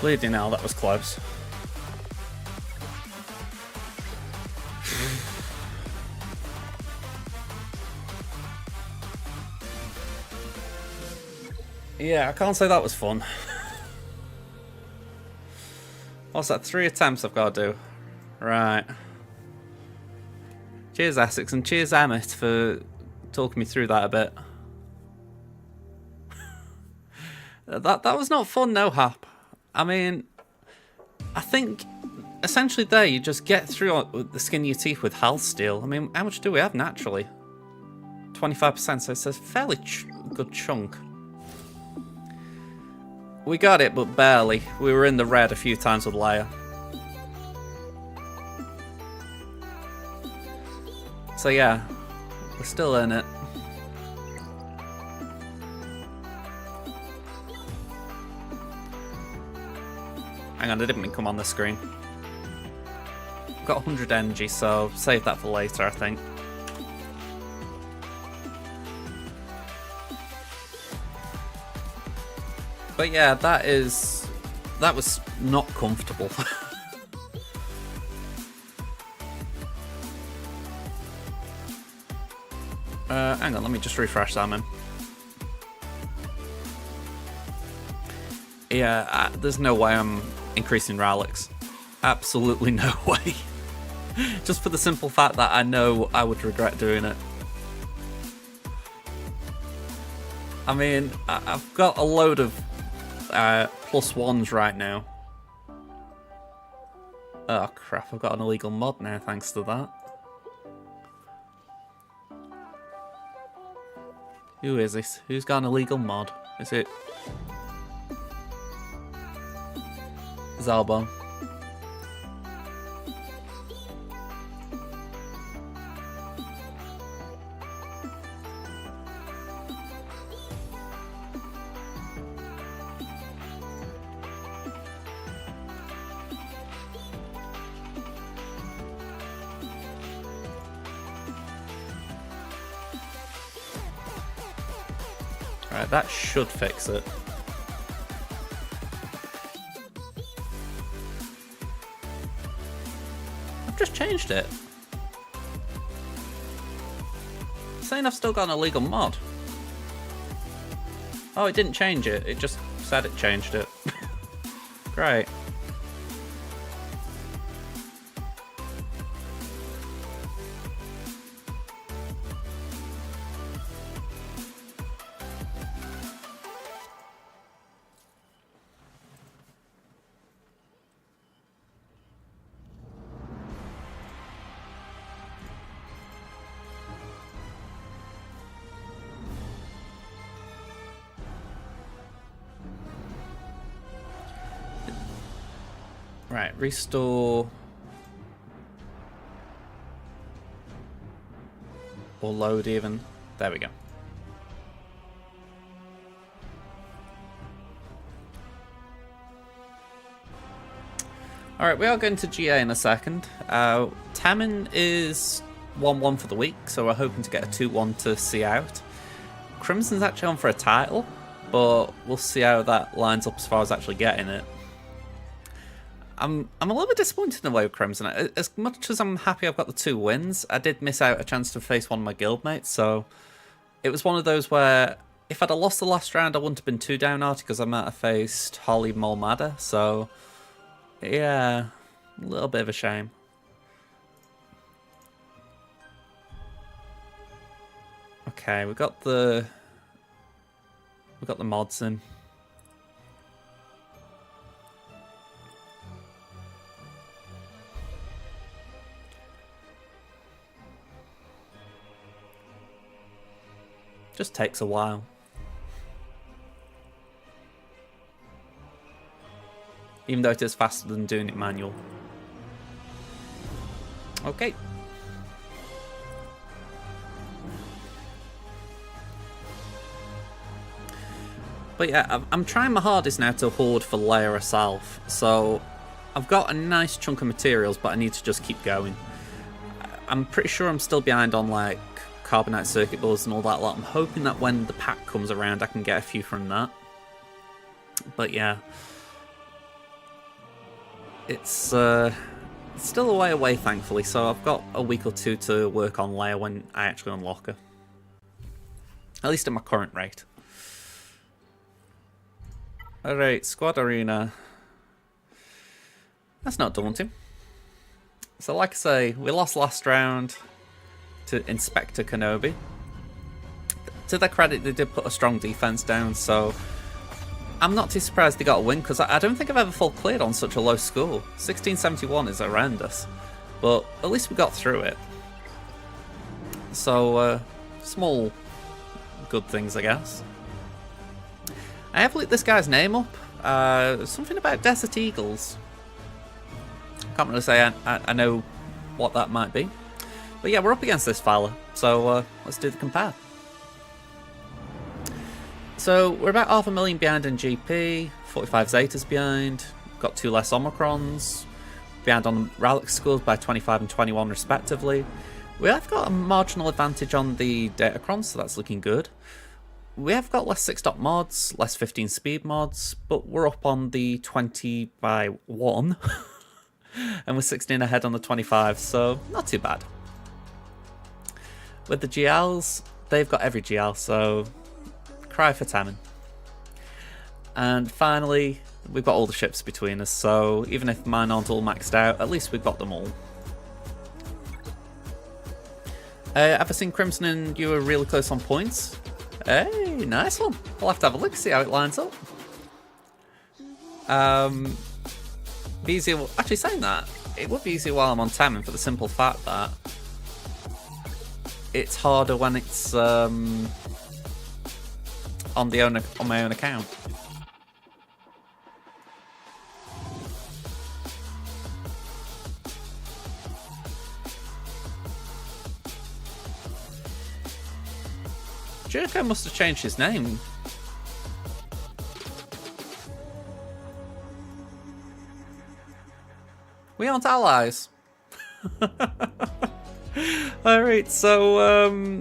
Bleeding now, that was close. Yeah, I can't say that was fun. What's that? 3 attempts I've got to do. Right. Cheers, Essex, and cheers, Emmett, for talking me through that a bit. That was not fun, no, Hap. I mean, I think essentially there you just get through the skin of your teeth with health steal. I mean, how much do we have naturally? 25%, so it's a fairly good chunk. We got it, but barely. We were in the red a few times with Leia. So yeah, we're still in it. Hang on, it didn't come on the screen. got 100 energy, so save that for later, I think. But yeah, that was not comfortable. Hang on, let me just refresh that, man. Yeah, there's no way I'm increasing Ralix. Absolutely no way. Just for the simple fact that I know I would regret doing it. I mean, I've got a load of +1s right now. Oh crap, I've got an illegal mod now thanks to that. Who is this? Who's got an illegal mod? Is it Zalbon? Right, that should fix it. I've just changed it. It's saying I've still got an illegal mod. Oh, it didn't change it. It just said it changed it. Great. Right, restore or load even. There we go. Alright, we are going to GA in a second. Tamin is 1-1 for the week, so we're hoping to get a 2-1 to see out. Crimson's actually on for a title, but we'll see how that lines up as far as actually getting it. I'm a little bit disappointed in a way with Crimson. As much as I'm happy I've got the 2 wins, I did miss out a chance to face one of my guildmates, so it was one of those where if I'd have lost the last round I wouldn't have been too downhearted because I might have faced Holly Molmada, so yeah, a little bit of a shame. Okay, we got the mods in. Just takes a while. Even though it is faster than doing it manual. Okay. But yeah, I'm trying my hardest now to hoard for Leia herself. So I've got a nice chunk of materials, but I need to just keep going. I'm pretty sure I'm still behind on like carbonite circuit boards and all that lot. I'm hoping that when the pack comes around I can get a few from that. But yeah, it's still a way away thankfully, so I've got a week or two to work on Leia when I actually unlock her. At least at my current rate. Alright, squad arena. That's not daunting. So like I say, we lost last round to Inspector Kenobi. To their credit, they did put a strong defense down, so I'm not too surprised they got a win, because I don't think I've ever full cleared on such a low score. 1671 is horrendous, but at least we got through it. So, small good things, I guess. I have looked this guy's name up. Something about Desert Eagles. Can't really say I know what that might be. But yeah, we're up against this fella, so let's do the compare. So we're about 500,000 behind in GP, 45 Zetas behind, got 2 less Omicrons, behind on the relic scores by 25 and 21 respectively. We have got a marginal advantage on the Datacron, so that's looking good. We have got less 6-dot mods, less 15 speed mods, but we're up on the 20 by 1. And we're 16 ahead on the 25, so not too bad. With the GLs, they've got every GL, so cry for Tammin. And finally, we've got all the ships between us, so even if mine aren't all maxed out, at least we've got them all. Ever seen Crimson and you were really close on points? Hey, nice one. I'll have to have a look, see how it lines up. Be easier, actually saying that, it would be easier while I'm on Tammin for the simple fact that it's harder when it's on my own account. Jericho must have changed his name. We aren't allies. Alright, so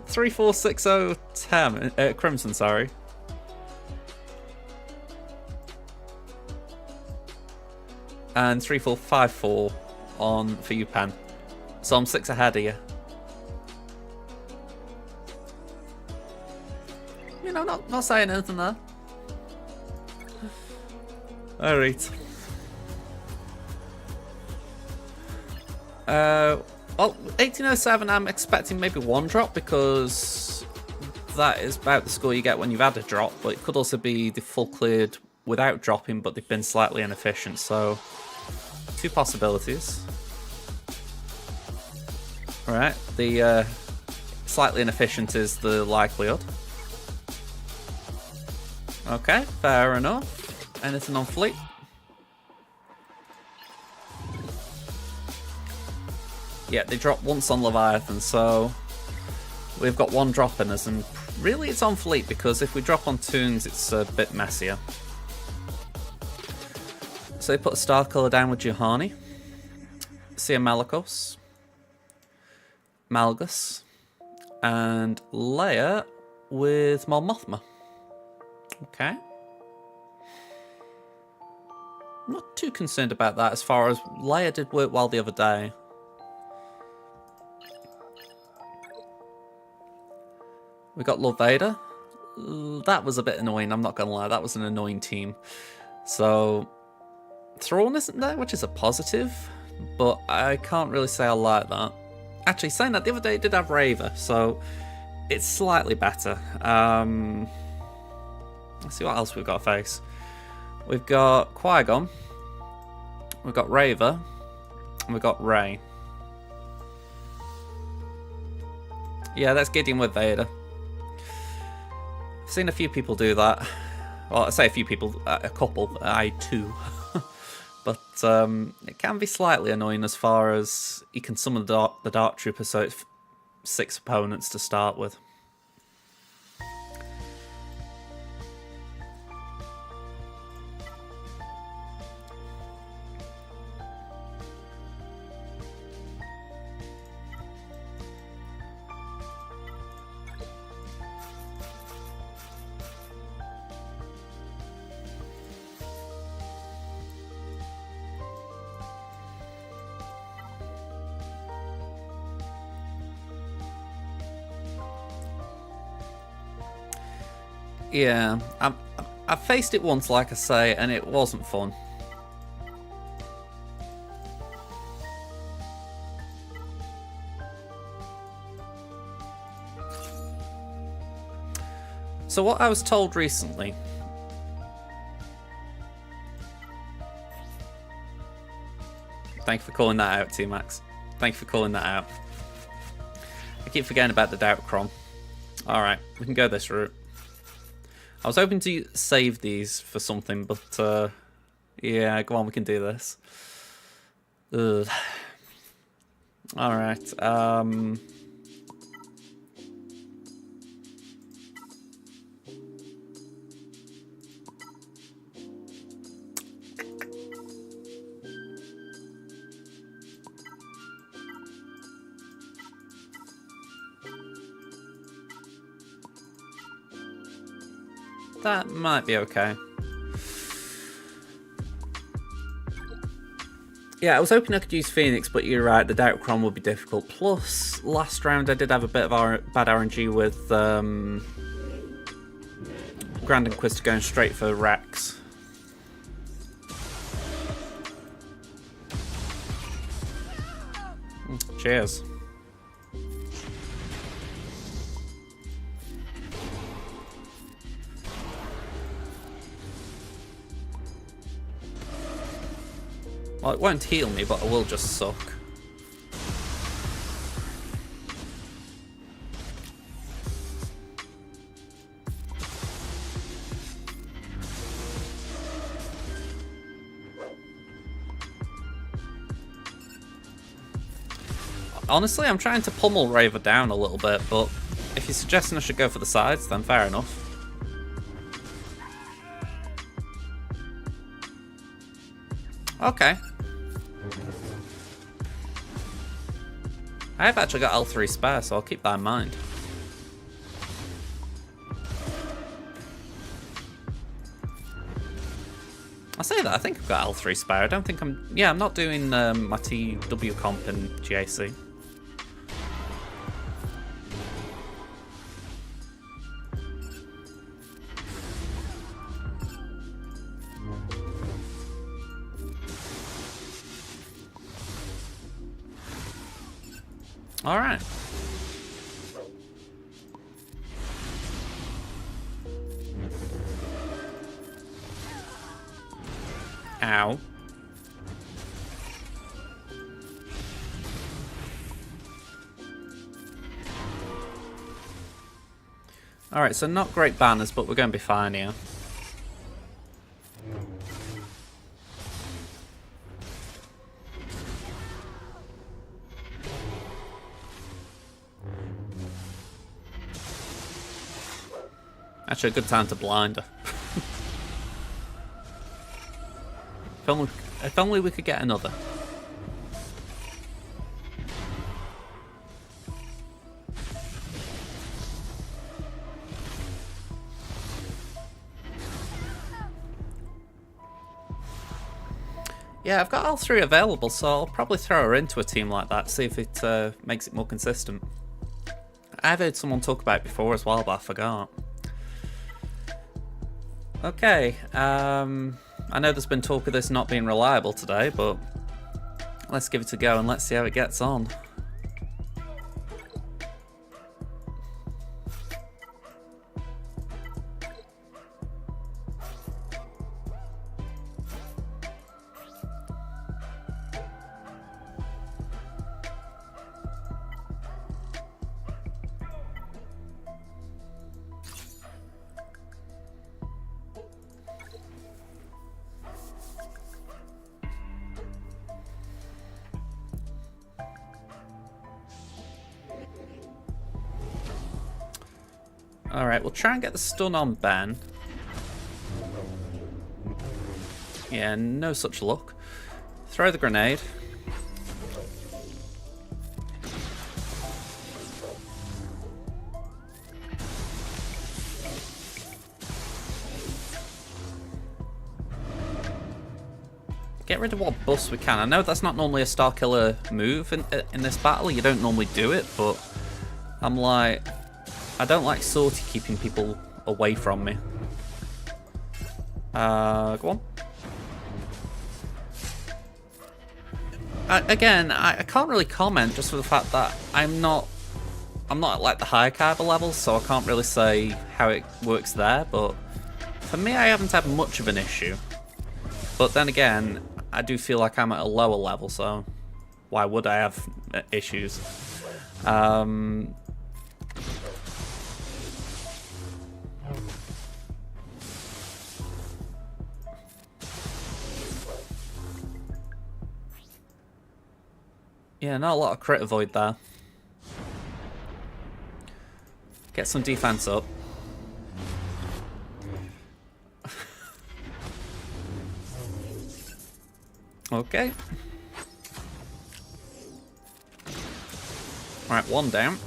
3460 Crimson, sorry. And 3454 on for you, Pen. So I'm 6 ahead of you. You know, not saying anything there. Alright. Well, 1807 I'm expecting maybe 1 drop because that is about the score you get when you've had a drop, but it could also be the full cleared without dropping, but they've been slightly inefficient, so 2 possibilities. Alright, the slightly inefficient is the likelihood. Okay, fair enough. Anything on fleet? Yeah, they dropped once on Leviathan, so we've got 1 drop in us, and really it's on fleet, because if we drop on Toons, it's a bit messier. So they put a star colour down with Juhani, Sia Malikos, Malgus, and Leia with Mol Mothma. Okay. I'm not too concerned about that, as far as Leia did work well the other day. We got Lord Vader. That was a bit annoying, I'm not gonna lie, that was an annoying team. So Thrawn isn't there, which is a positive, but I can't really say I like that. Actually, saying that, the other day it did have Raver, so it's slightly better. Let's see what else we've got to face. We've got Qui-Gon, we've got Raver, and we've got Rey. Yeah, that's Gideon with Vader. I've seen a few people do that. Well, I say a few people, a couple, I too. But it can be slightly annoying as far as you can summon the Dark Trooper, so it's 6 opponents to start with. Yeah, I faced it once, like I say, and it wasn't fun. So what I was told recently... Thank you for calling that out, T-Max. Thank you for calling that out. I keep forgetting about the Doubtcron. Alright, we can go this route. I was hoping to save these for something, but yeah, go on, we can do this. Ugh. Alright, That might be okay. Yeah, I was hoping I could use Phoenix, but you're right, the Doubtcron would be difficult. Plus, last round I did have a bit of bad RNG with Grand Inquisitor going straight for Rex. Cheers. Well, it won't heal me, but it will just suck. Honestly, I'm trying to pummel Raver down a little bit, but if you're suggesting I should go for the sides, then fair enough. Okay. I have actually got L3 spare, so I'll keep that in mind. I say that, I think I've got L3 spare. I don't think I'm... Yeah, I'm not doing my TW comp in GAC. Alright. Ow. Alright, so not great banners, but we're going to be fine here. Actually, a good time to blind her. If only we could get another. Yeah, I've got all three available, so I'll probably throw her into a team like that, see if it makes it more consistent. I've heard someone talk about it before as well, but I forgot. Okay, I know there's been talk of this not being reliable today, but let's give it a go and let's see how it gets on. Alright, we'll try and get the stun on Ben. Yeah, no such luck. Throw the grenade. Get rid of what buffs we can. I know that's not normally a star killer move in this battle. You don't normally do it, but I'm like... I don't like Sortie keeping people away from me. Go on. Again, I can't really comment just for the fact that I'm not at like the high caliber levels, so I can't really say how it works there, but for me I haven't had much of an issue. But then again, I do feel like I'm at a lower level, so why would I have issues? Yeah, not a lot of crit avoid there. Get some defense up. Okay. Alright, one down.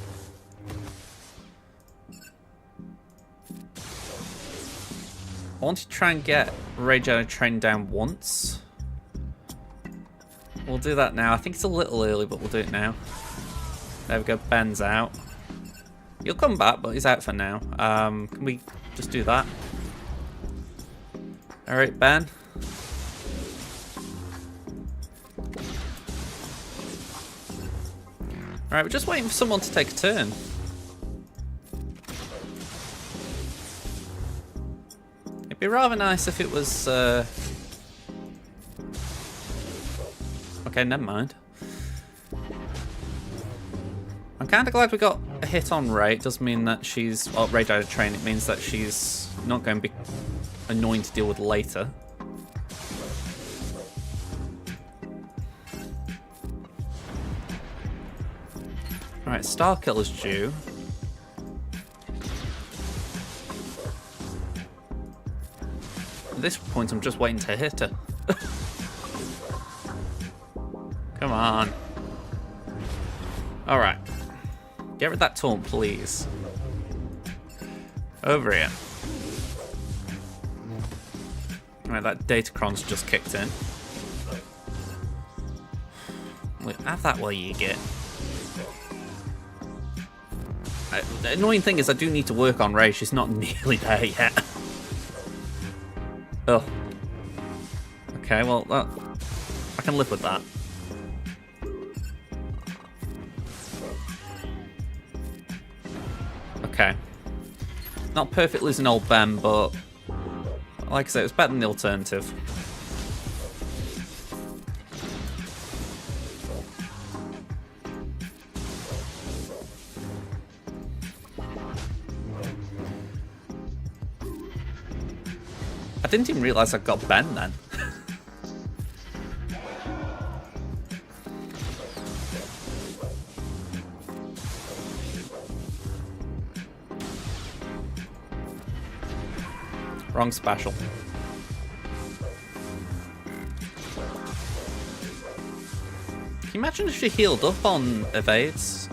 want to try and get Rage Out of Train down once. We'll do that now. I think it's a little early, but we'll do it now. There we go, Ben's out. He'll come back, but he's out for now. Can we just do that? Alright, Ben. Alright, we're just waiting for someone to take a turn. It'd be rather nice if it was... Okay, never mind. I'm kind of glad we got a hit on Ray. It does mean that she's... Well, Ray died of train. It means that she's not going to be annoying to deal with later. Alright, Star Killer's due. At this point, I'm just waiting to hit her. Come on. Alright. Get rid of that taunt, please. Over here. Alright, that Datacron's just kicked in. Wait, have that while you get. The annoying thing is I do need to work on Ray. She's not nearly there yet. Oh. Okay, well, I can live with that. Okay. Not perfect losing old Ben, but like I said, it was better than the alternative. I didn't even realise I got Ben then. Wrong special. Can you imagine if she healed up on evades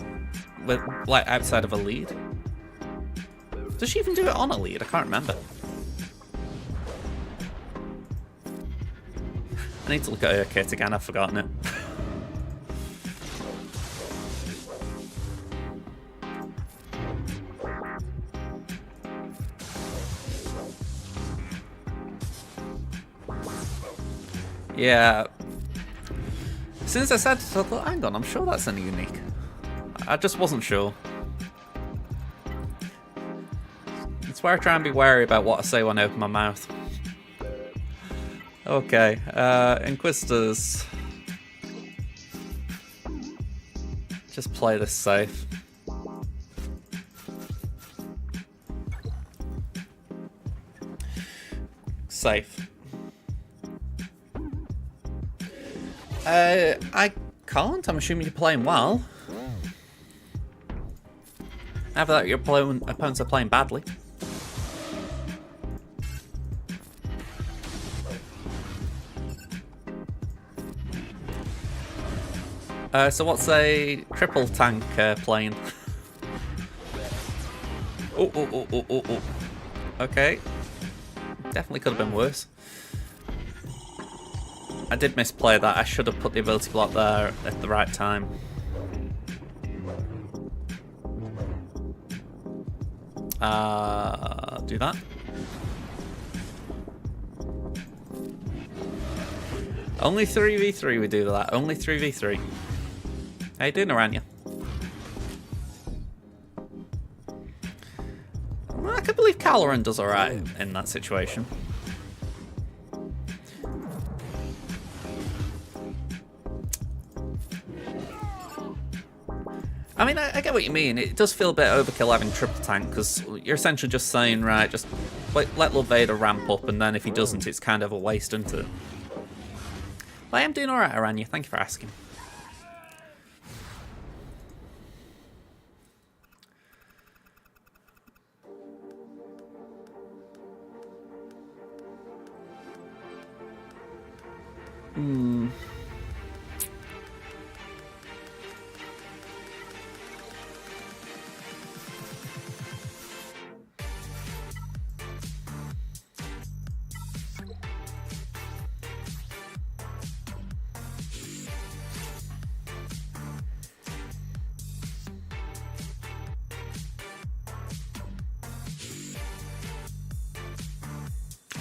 with like outside of a lead? Does she even do it on a lead? I can't remember. I need to look at her kit again, I've forgotten it. Yeah. As soon as I said it, I thought, hang on, I'm sure that's a unique. I just wasn't sure. It's where I try and be wary about what I say when I open my mouth. Okay, Inquisitors. Just play this safe. Safe. I can't. I'm assuming you're playing well. After that, your opponents are playing badly. So what's a triple tank playing? Oh. Okay. Definitely could have been worse. I did misplay that. I should have put the ability block there at the right time. Do that. Only 3v3 we do that. Only 3v3. How you doing, Aranya? Well, I can believe Caloran does alright in that situation. I mean, I get what you mean. It does feel a bit overkill having triple tank, because you're essentially just saying, right, just let Lil Vader ramp up, and then if he doesn't, it's kind of a waste, isn't it? But I am doing alright, Aranya. Thank you for asking.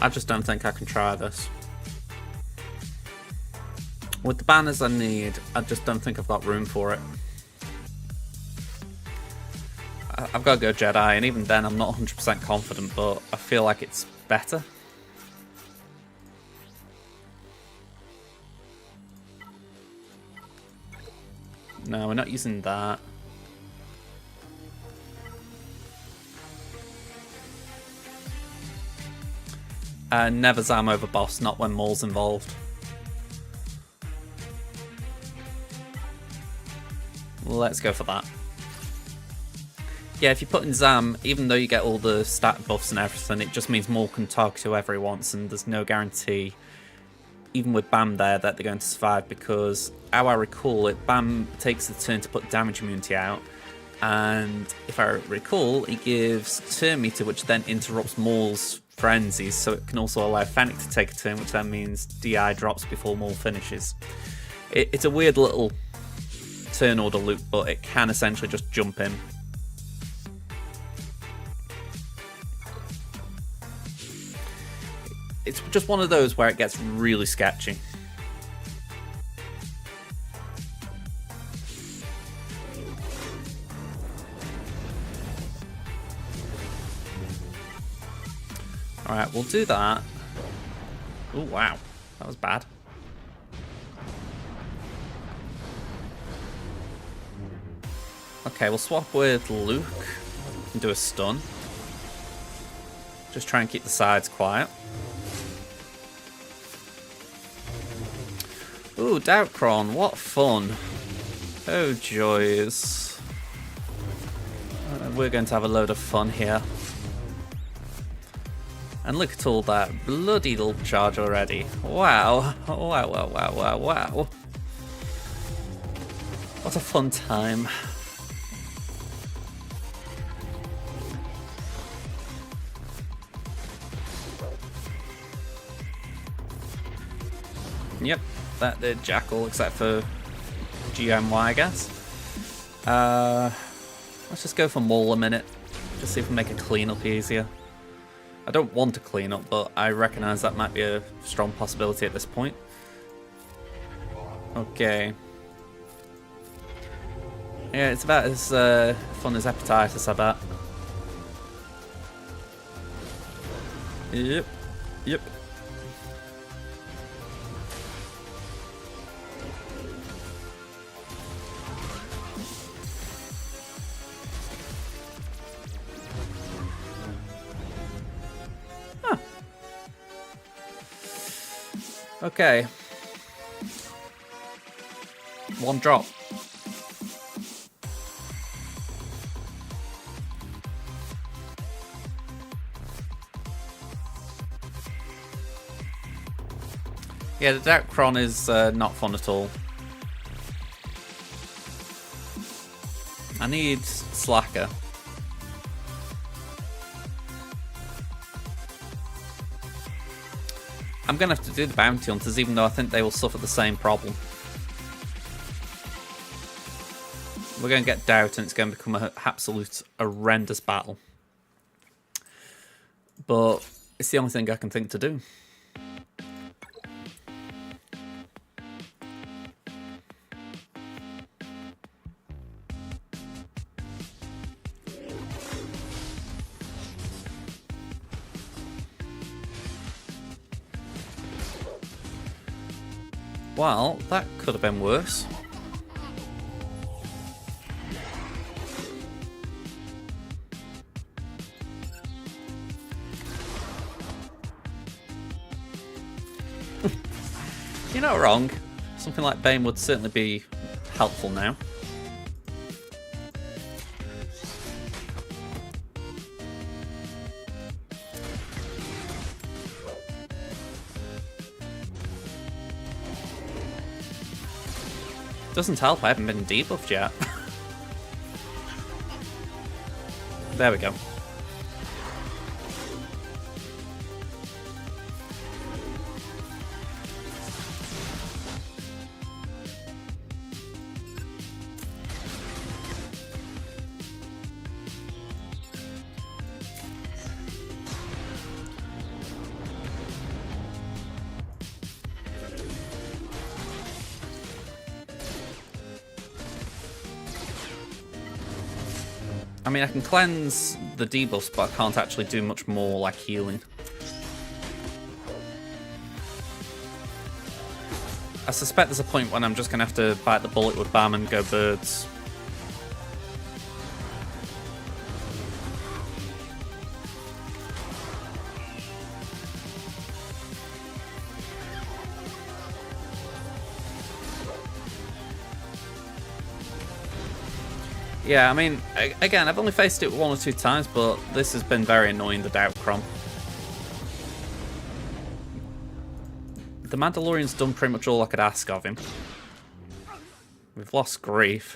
I just don't think I can try this. With the banners I need, I just don't think I've got room for it. I've got to go Jedi, and even then I'm not 100% confident, but I feel like it's better. No, we're not using that. Never Zam over boss, not when Maul's involved. Let's go for that. Yeah, if you put in Zam, even though you get all the stat buffs and everything, it just means Maul can target whoever he wants, and there's no guarantee, even with Bam there, that they're going to survive, because how I recall it, Bam takes the turn to put damage immunity out, and if I recall, he gives turn meter, which then interrupts Maul's frenzies, so it can also allow Fennec to take a turn, which then means DI drops before Maul finishes. It's a weird little turn order loop, but it can essentially just jump in. It's just one of those where it gets really sketchy. Alright, we'll do that. Oh wow, that was bad. Okay, we'll swap with Luke and do a stun. Just try and keep the sides quiet. Ooh, Doubtcron, what fun. Oh joys. We're going to have a load of fun here. And look at all that bloody little charge already. Wow. Wow, wow, wow, wow, wow. What a fun time. Yep, that did Jackal, except for GMY, I guess. Let's just go for Maul a minute. Just see if we can make a cleanup easier. I don't want to clean up, but I recognise that might be a strong possibility at this point. Okay. Yeah, it's about as fun as Hepatitis, I bet. Yep. Yep. Okay. One drop. Yeah, the Doubtcron is not fun at all. I need Slacker. I'm going to have to do the Bounty Hunters, even though I think they will suffer the same problem. We're going to get Doubt, and it's going to become an absolute horrendous battle. But it's the only thing I can think to do. Well, that could have been worse. You're not wrong. Something like Bane would certainly be helpful now. Doesn't help, I haven't been debuffed yet. There we go. mean, I can cleanse the debuffs, but I can't actually do much more, like, healing. I suspect there's a point when I'm just going to have to bite the bullet with BAM and go birds. Yeah, I mean, again, I've only faced it 1 or 2 times, but this has been very annoying, the Doubtcrom. The Mandalorian's done pretty much all I could ask of him. We've lost Grief.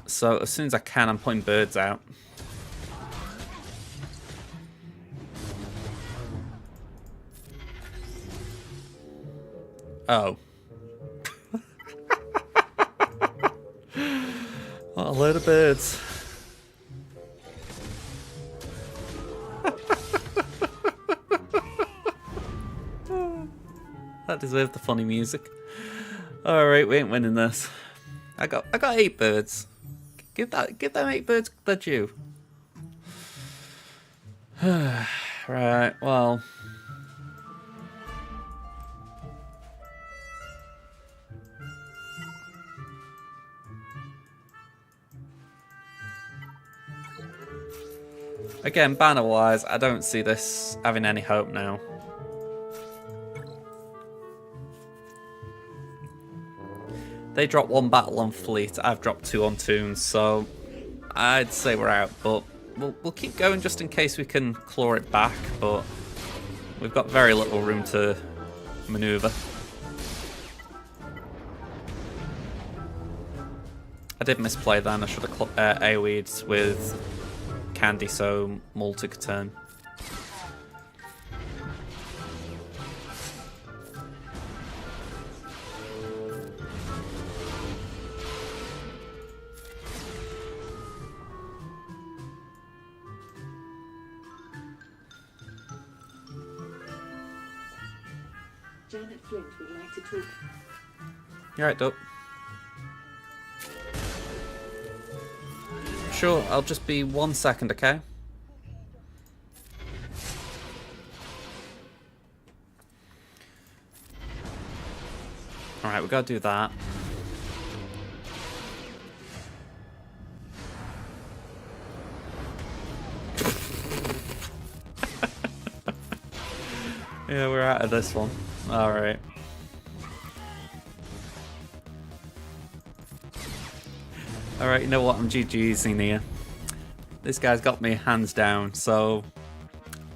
So as soon as I can, I'm putting birds out. Oh. What a load of birds. That deserved the funny music. Alright, we ain't winning this. I got 8 birds. Give them 8 birds their due. Right, well. Again, banner-wise, I don't see this having any hope now. They dropped 1 battle on Fleet, I've dropped 2 on Toons, so I'd say we're out, but we'll keep going just in case we can claw it back, but we've got very little room to manoeuvre. I did misplay then, I should have AoE'd with Candy so Multi could turn. Janet Flint would like to talk. You're right, Doc. Sure, I'll just be 1 second, okay? Alright, we gotta do that. Yeah, we're out of this one. Alright. Alright, you know what? I'm GG'ing here. This guy's got me hands down, so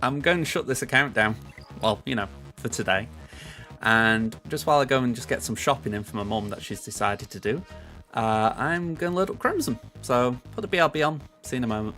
I'm going to shut this account down. Well, you know, for today. And just while I go and just get some shopping in for my mum that she's decided to do, I'm going to load up Crimson. So put the BRB on. See you in a moment.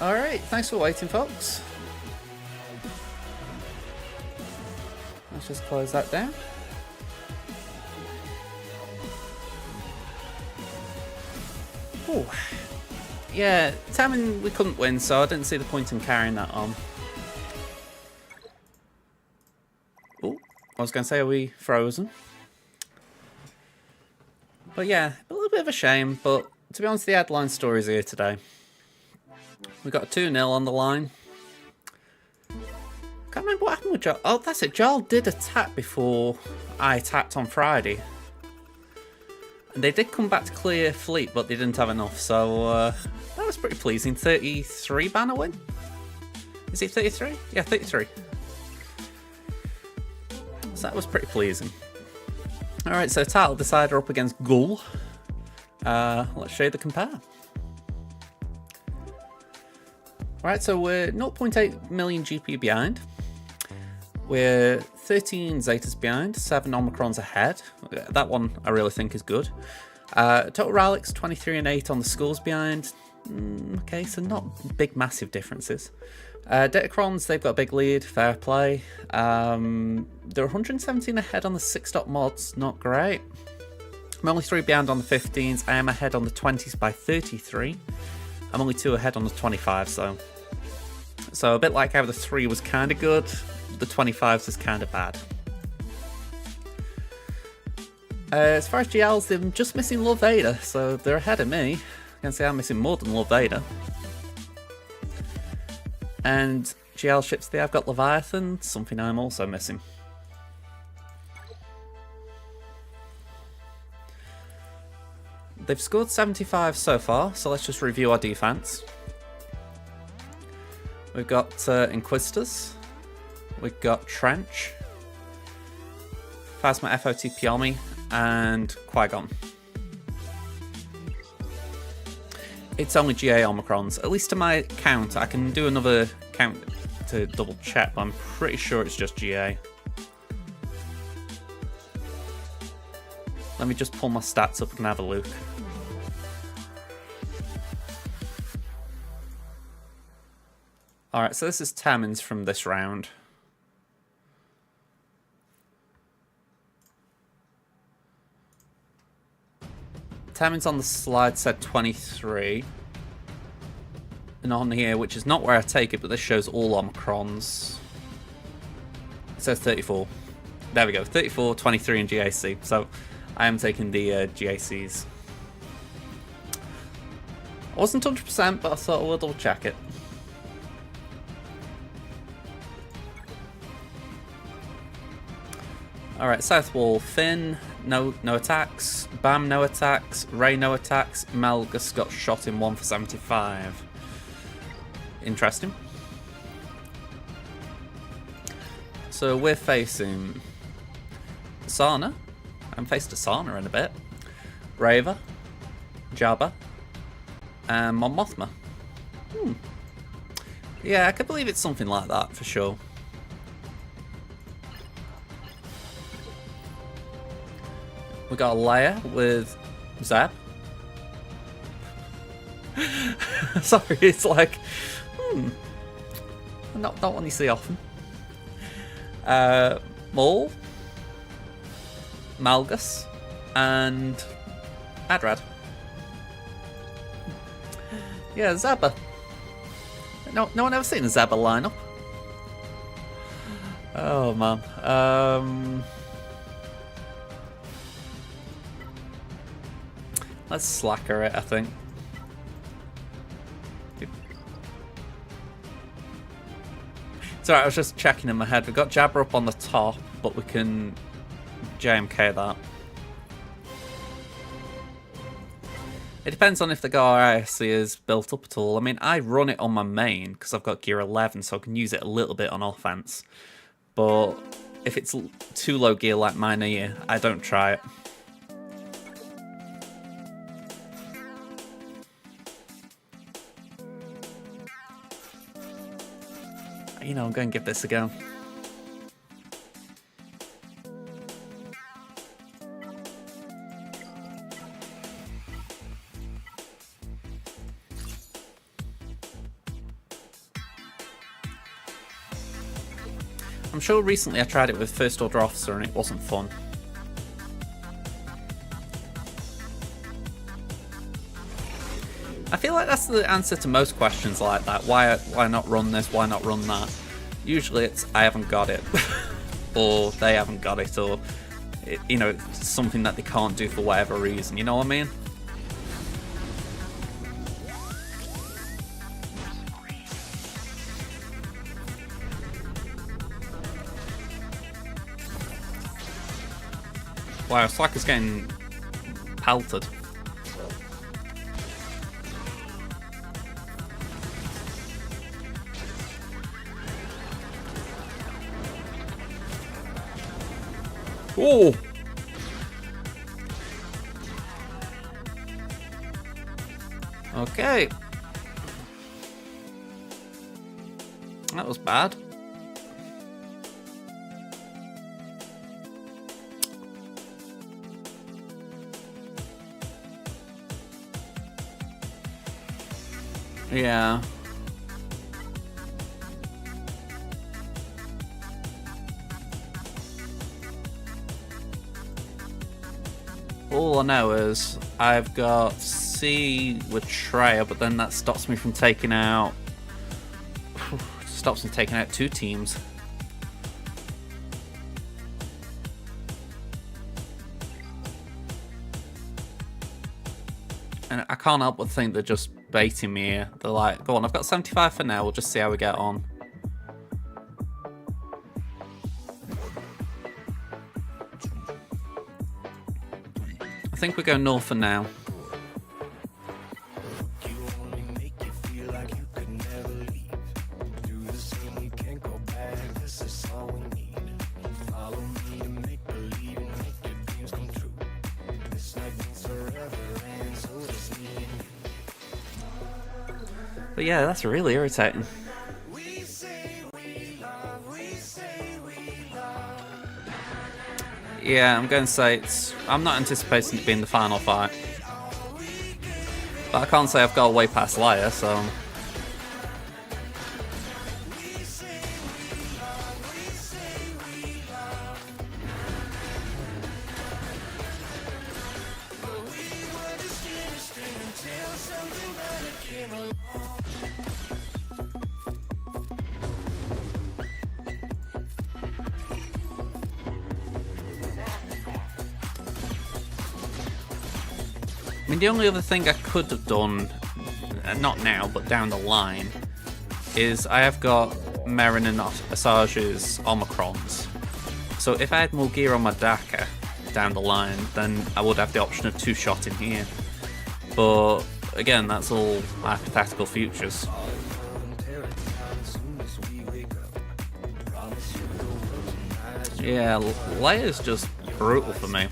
Alright, thanks for waiting, folks. Let's just close that down. Ooh. Yeah, Tamming we couldn't win, so I didn't see the point in carrying that on. Oh, I was going to say, are we frozen? But yeah, a little bit of a shame, but to be honest, the headline story's here today. We got a 2-0 on the line. Can't remember what happened with Jarl. Oh, that's it. Jarl did attack before I attacked on Friday. And they did come back to clear fleet, but they didn't have enough, so that was pretty pleasing. 33 banner win? Is it 33? Yeah, 33. So that was pretty pleasing. Alright, so title decider up against Ghoul. Let's show you the compare. Alright, so we're 0.8 million GP behind. We're 13 Zetas behind, 7 Omicrons ahead. That one I really think is good. Total Relics 23 and 8 on the scores behind. Okay, so not big massive differences. Datacrons, they've got a big lead, fair play. They're 117 ahead on the 6-dot mods, not great. I'm only 3 behind on the 15s. I am ahead on the 20s by 33. I'm only 2 ahead on the 25s, so a bit like how the 3 was kind of good, the 25s is kind of bad. As far as GLs, they're just missing Love Vader, so they're ahead of me. I can say I'm missing more than Love Vader. And GL ships, they have got Leviathan, something I'm also missing. They've scored 75 so far, so let's just review our defense. We've got Inquisitors, we've got Trench, Phasma FOT Piomi, and Qui-Gon. It's only GA Omicrons, at least to my count. I can do another count to double check, but I'm pretty sure it's just GA. Let me just pull my stats up and have a look. Alright, so this is Tammins from this round. Tammins on the slide said 23. And on here, which is not where I take it, but this shows all Omicrons. It says 34. There we go, 34, 23 and GAC. So I am taking the GACs. I wasn't 100%, but I thought I would double check it. Alright, South Wall, Finn, no attacks. Bam, no attacks. Ray, no attacks. Malgus got shot in 1 for 75. Interesting. So we're facing Sana. I'm faced Sana in a bit. Raver, Jabba, and Mon Mothma. Yeah, I could believe it's something like that for sure. We got a Leia with Zeb. Sorry, it's like, not one you see often. Maul, Malgus, and Adrad. Yeah, Zebba. No one ever seen a Zebba lineup. Oh man. Let's slacker it, I think. It's alright, I was just checking in my head. We've got Jabba up on the top, but we can JMK that. It depends on if the Gar ISC is built up at all. I mean, I run it on my main because I've got gear 11, so I can use it a little bit on offense. But if it's too low gear like mine here, I don't try it. You know, I'm going to give this a go. I'm sure recently I tried it with First Order Officer and it wasn't fun. I feel like that's the answer to most questions like that. Why not run this? Why not run that? Usually it's I haven't got it, or they haven't got it, or you know, it's something that they can't do for whatever reason. You know what I mean? Wow, Slacker's getting pelted. Oh! Okay. That was bad. Yeah. All I know is I've got C with Treya, but then that stops me from taking out... stops me taking out 2 teams. And I can't help but think they're just baiting me here. They're like, go on, I've got 75 for now, we'll just see how we get on. I think we go north for now. But yeah, that's really irritating. Yeah, I'm going to say I'm not anticipating it being the final fight. But I can't say I've got way past Leia, so... I mean, the only other thing I could have done, not now, but down the line, is I have got Merrin and Asajj's Omicrons. So if I had more gear on my Daka down the line, then I would have the option of 2-shotting here. But again, that's all hypothetical futures. Yeah, Leia's just brutal for me.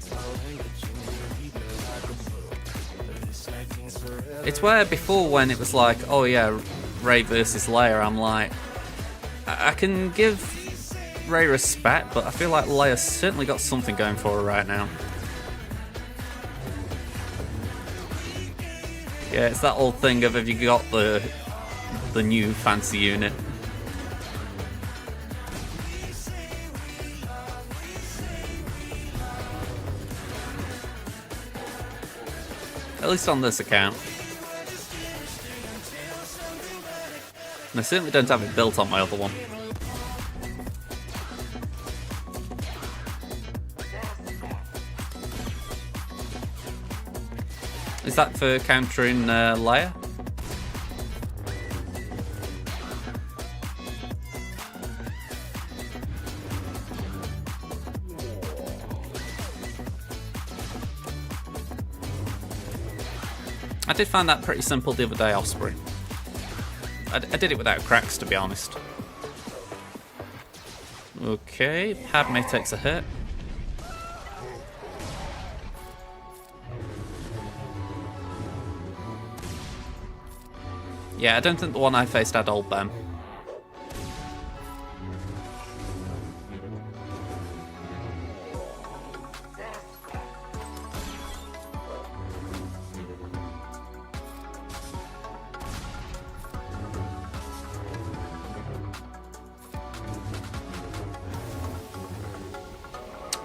It's where before when it was like, oh yeah, Rey versus Leia, I'm like, I can give Rey respect, but I feel like Leia's certainly got something going for her right now. Yeah, it's that old thing of, have you got the new fancy unit? At least on this account. And I certainly don't have it built on my other one. Is that for countering Leia? I did find that pretty simple the other day, Osprey. I did it without cracks, to be honest. Okay, Padme takes a hit. Yeah, I don't think the one I faced had old Ben.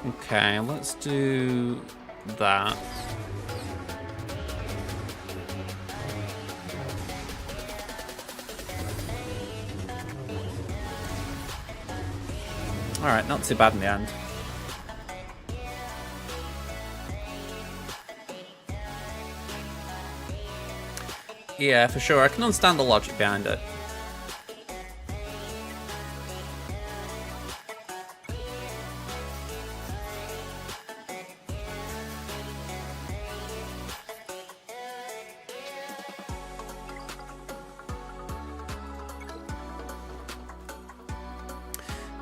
Okay, let's do that. Alright, not too bad in the end. Yeah, for sure. I can understand the logic behind it.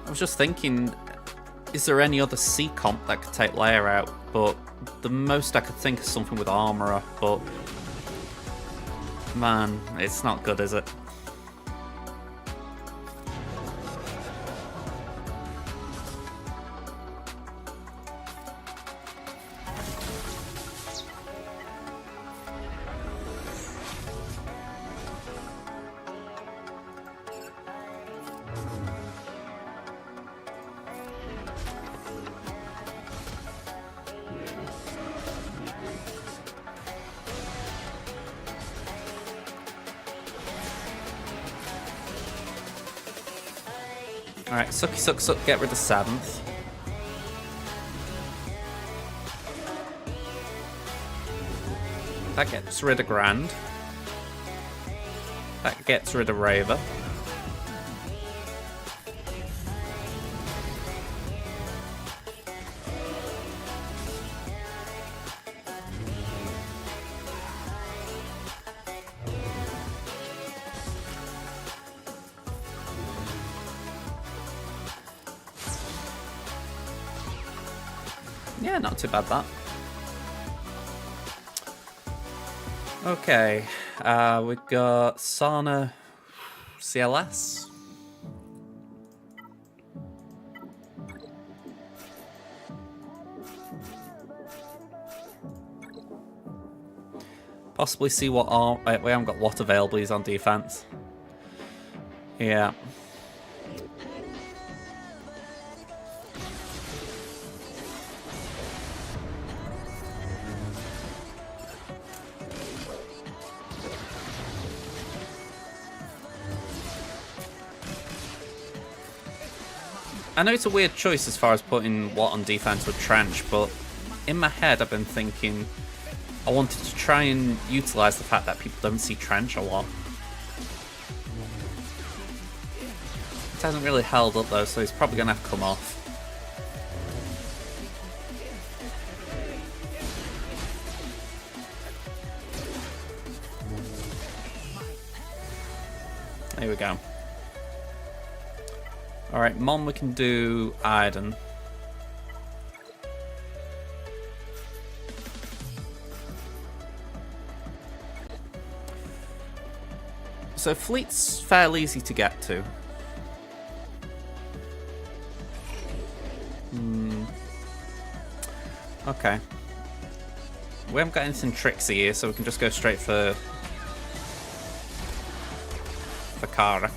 I was just thinking, is there any other C comp that could take layer out? But the most I could think is something with armorer, but man, it's not good, is it? Alright, sucky suck suck, get rid of 7th. That gets rid of Grand. That gets rid of Raver. Yeah, not too bad that. Okay, we've got Sana CLS. Possibly see what are. We haven't got what available. He's on defense. Yeah. I know it's a weird choice as far as putting what on defense with Trench, but in my head I've been thinking I wanted to try and utilize the fact that people don't see Trench a lot. It hasn't really held up though, so he's probably going to have to come off. There we go. Alright, Mon, we can do Iden. So Fleet's fairly easy to get to. Okay. We haven't got anything tricksy here, so we can just go straight for Kara.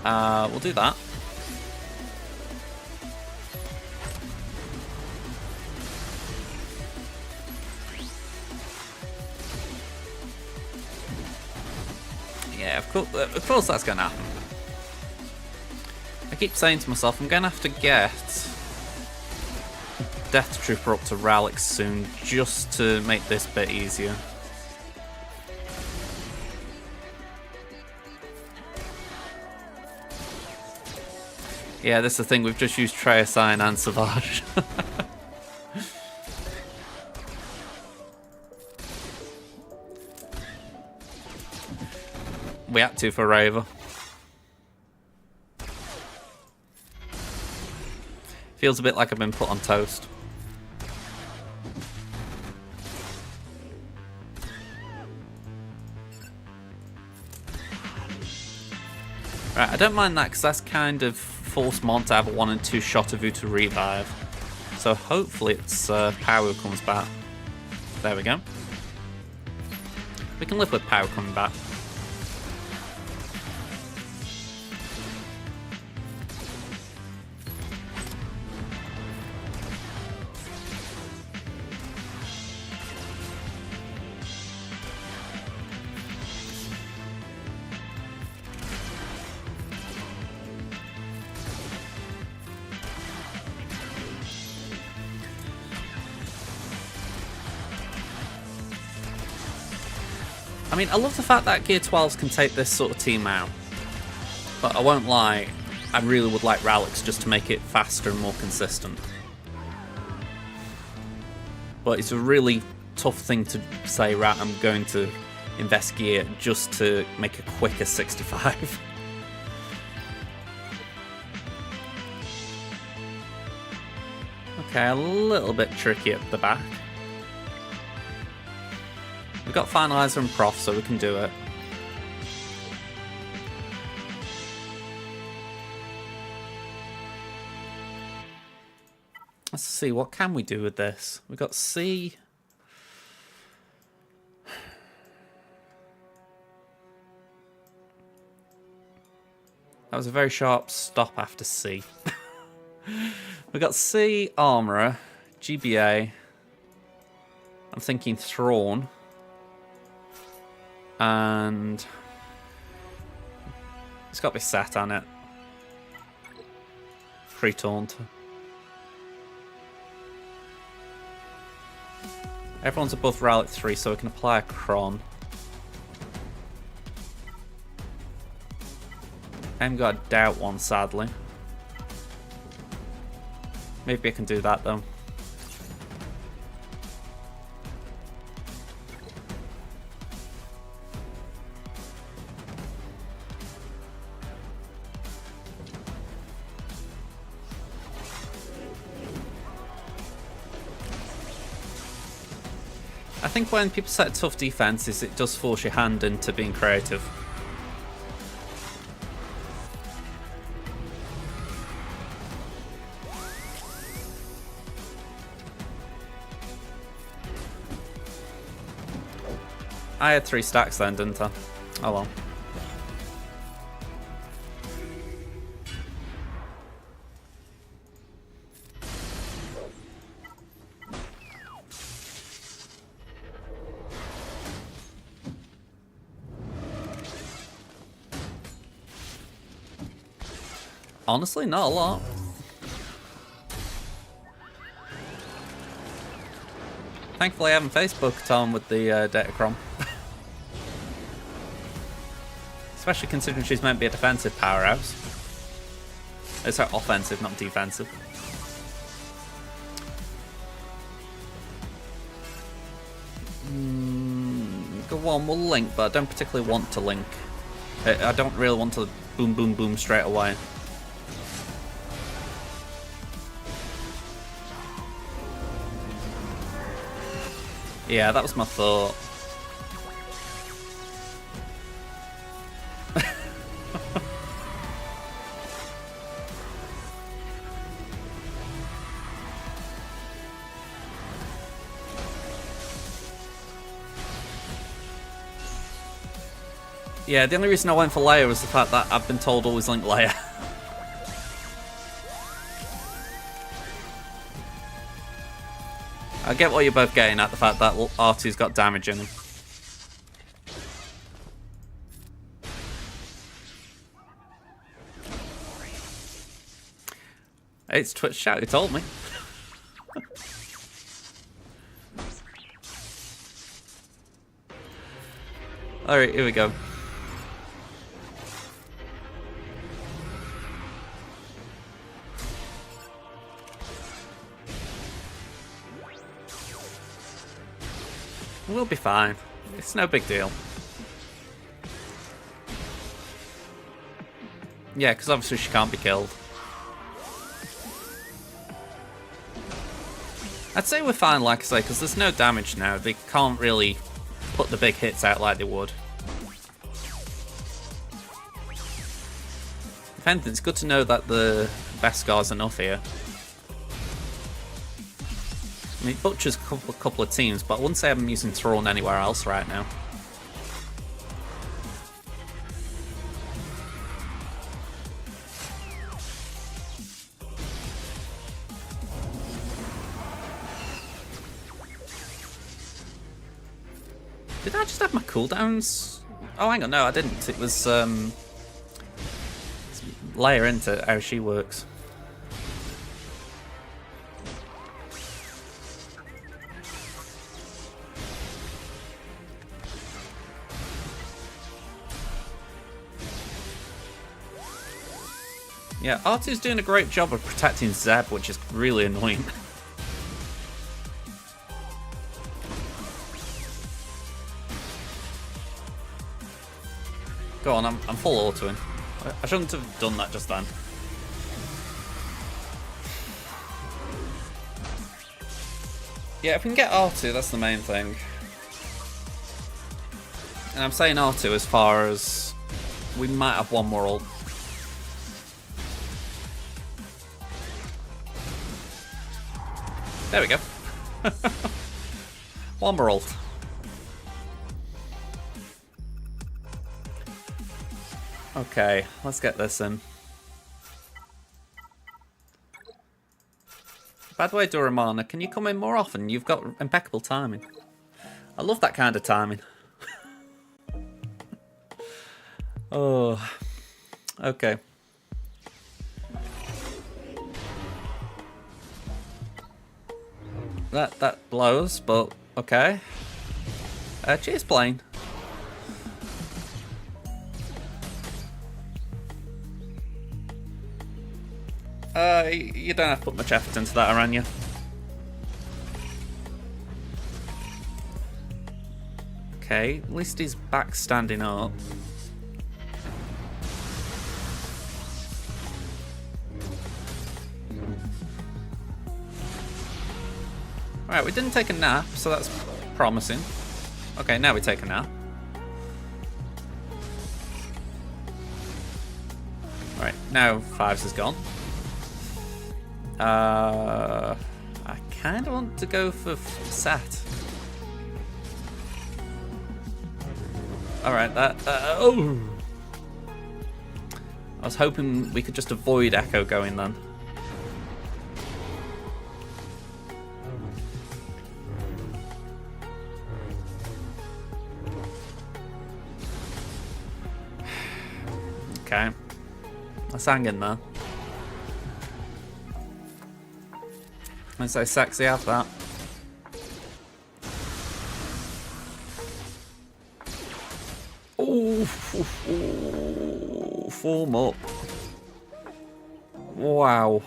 We'll do that. Yeah, of course that's gonna happen. I keep saying to myself, I'm gonna have to get Death Trooper up to Ralix soon, just to make this bit easier. Yeah, this is the thing, we've just used Treasign and Savage. We had to for Raver. Feels a bit like I've been put on toast. Right, I don't mind that because that's kind of forced Mon to have a 1 and 2 shot of you to revive. So hopefully it's Power who comes back. There we go. We can live with Power coming back. I mean, I love the fact that Gear 12s can take this sort of team out. But I won't lie, I really would like Relics just to make it faster and more consistent. But it's a really tough thing to say, right, I'm going to invest gear just to make a quicker 65. Okay, a little bit tricky at the back. We've got Finalizer and Prof, so we can do it. Let's see, what can we do with this? We've got C. That was a very sharp stop after C. We've got C, Armourer, GBA. I'm thinking Thrawn. And it's got to be sat on it. Free Taunt. Everyone's above Relic 3, so we can apply a Cron. I haven't got a Doubt one, sadly. Maybe I can do that, though. I think when people set tough defenses, it does force your hand into being creative. I had 3 stacks then, didn't I? Oh well. Honestly, not a lot. Thankfully, I haven't Facebooked on with the Datacron. Especially considering she's meant to be a defensive powerhouse. It's her offensive, not defensive. Go on, we'll link, but I don't particularly want to link. I don't really want to boom, boom, boom straight away. Yeah, that was my thought. Yeah, the only reason I went for Leia was the fact that I've been told always link Leia. I get what you're both getting at, the fact that R2's got damage in him. It's Twitch chat who told me. Alright, here we go. We'll be fine. It's no big deal. Yeah, because obviously she can't be killed. I'd say we're fine, like I say, because there's no damage now. They can't really put the big hits out like they would. If anything, it's good to know that the Beskar's enough here. I mean, Butcher's a couple of teams, but I wouldn't say I'm using Thrawn anywhere else right now. Did I just have my cooldowns? Oh, hang on, no, I didn't. It was Leia into how she works. Yeah, R2's doing a great job of protecting Zeb, which is really annoying. Go on, I'm full autoing. I shouldn't have done that just then. Yeah, if we can get R2, that's the main thing. And I'm saying R2 as far as we might have one more ult. There we go. One more ult. Okay, let's get this in. By the way, Duramana, can you come in more often? You've got impeccable timing. I love that kind of timing. Oh, okay. That blows, but okay. Cheers, plane. You don't have to put much effort into that, Aranya. Okay, at least he's back standing up. Right, we didn't take a nap, so that's promising. Okay, now we take a nap. Right, now Fives is gone. I kind of want to go for Sat. Alright, oh! I was hoping we could just avoid Echo going then. Okay. Let's hang in there. It's so sexy, have that. Ooh, form up. Wow.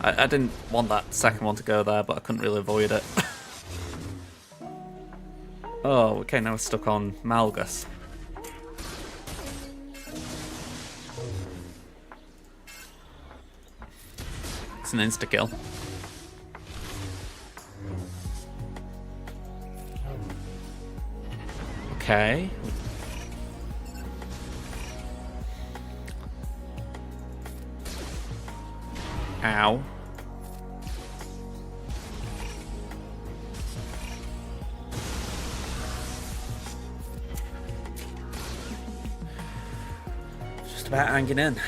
I didn't want that second one to go there, but I couldn't really avoid it. Oh, okay, now we're stuck on Malgus. An insta-kill. Okay. Ow. Just about hanging in.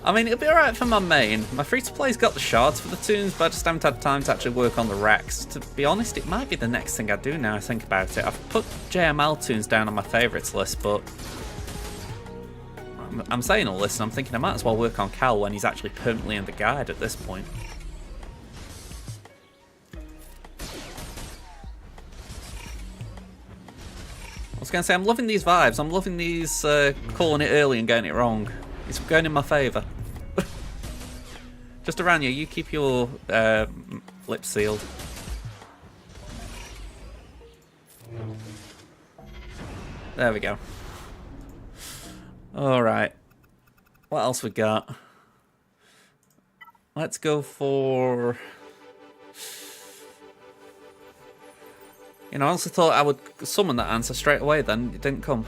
I mean, it'll be alright for my main. My free-to-play's got the shards for the tunes, but I just haven't had time to actually work on the Rex. To be honest, it might be the next thing I do now I think about it. I've put JML tunes down on my favourites list, but I'm saying all this and I'm thinking I might as well work on Cal when he's actually permanently in the guide at this point. I was going to say, I'm loving these vibes. I'm loving these calling it early and getting it wrong. It's going in my favour. Just around you keep your lips sealed. There we go. Alright. What else we got? Let's go for... You know, I also thought I would summon that answer straight away then. It didn't come.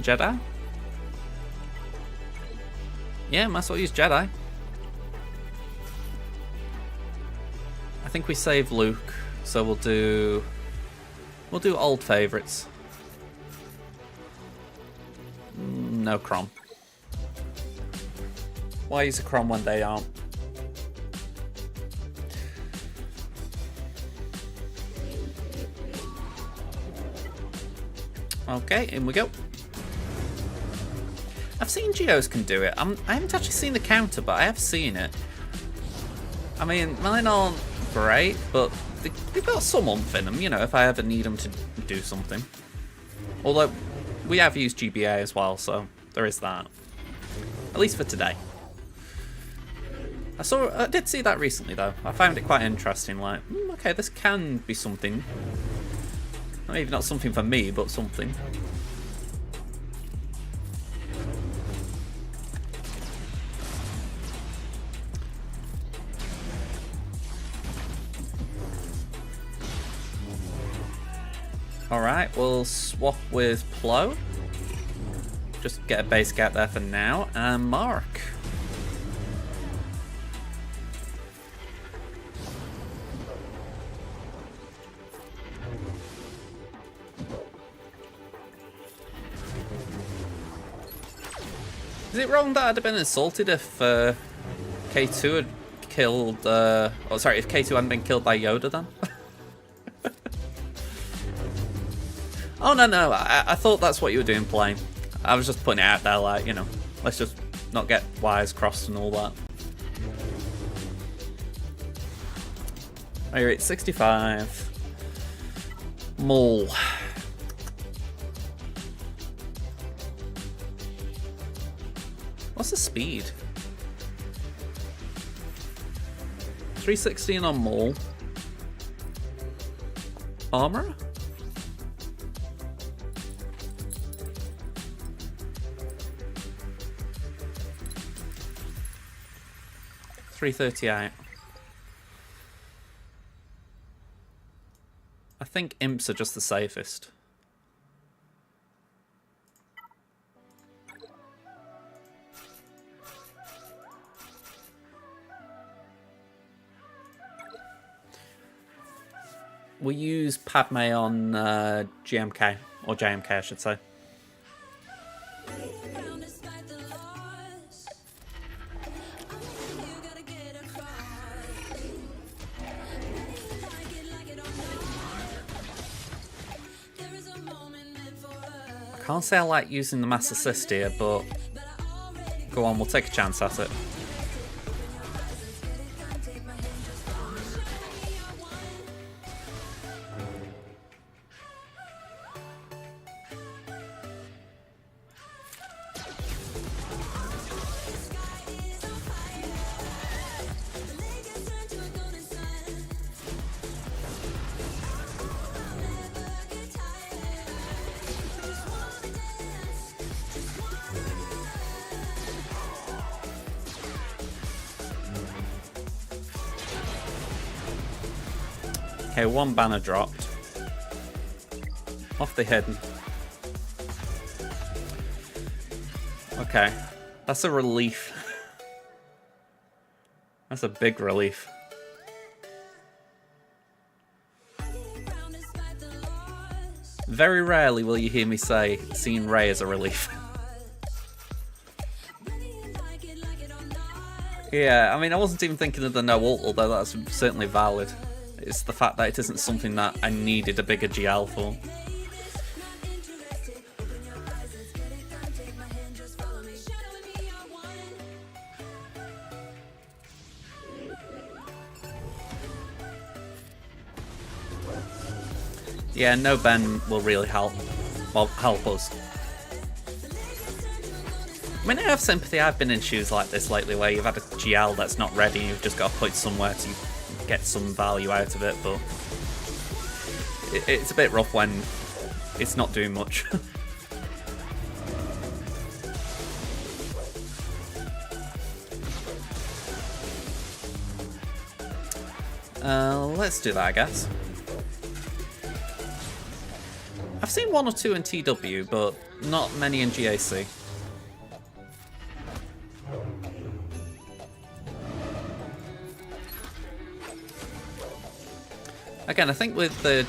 Jedi? Yeah, might as well use Jedi. I think we save Luke, so we'll do old favourites. No Crom. Why use a Crom when they aren't? Okay, in we go. I've seen Geos can do it. I haven't actually seen the counter, but I have seen it. I mean, mine aren't great, but they've got some oomph in them, you know, if I ever need them to do something. Although, we have used GBA as well, so there is that. At least for today. I did see that recently, though. I found it quite interesting, like, okay, this can be something. Maybe not something for me, but something. Alright, we'll swap with Plo. Just get a base scout there for now. And Mark. Is it wrong that I'd have been insulted if K2 had killed... oh, sorry, if K2 hadn't been killed by Yoda then? Oh, no, I thought that's what you were doing playing. I was just putting it out there like, you know, let's just not get wires crossed and all that. Alright, 65. Maul. What's the speed? 316 on Maul. Armor? $338. I think imps are just the safest. We use Padme on GMK, or JMK I should say. I can't say I like using the Mass Assist here, but go on, we'll take a chance at it. Okay, one banner dropped. Off the hidden. Okay, that's a relief. That's a big relief. Very rarely will you hear me say seeing Rey as a relief. Yeah, I mean, I wasn't even thinking of the no ult, although that's certainly valid. It's the fact that it isn't something that I needed a bigger GL for. Yeah, no Ben will really help. Well, help us. I mean, I have sympathy. I've been in shoes like this lately where you've had a GL that's not ready and you've just got to put it somewhere to get some value out of it, but it's a bit rough when it's not doing much. Let's do that, I guess. I've seen one or two in TW, but not many in GAC. Again, I think with the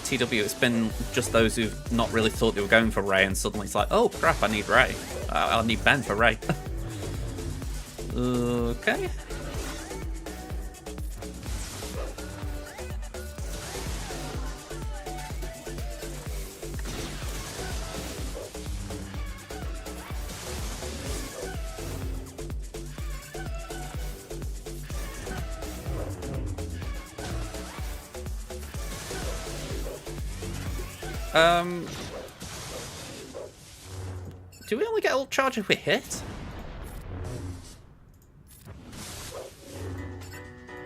TW, it's been just those who've not really thought they were going for Rey, and suddenly it's like, oh crap, I need Rey. I'll need Ben for Rey. Okay. Do we only get ult charge if we hit?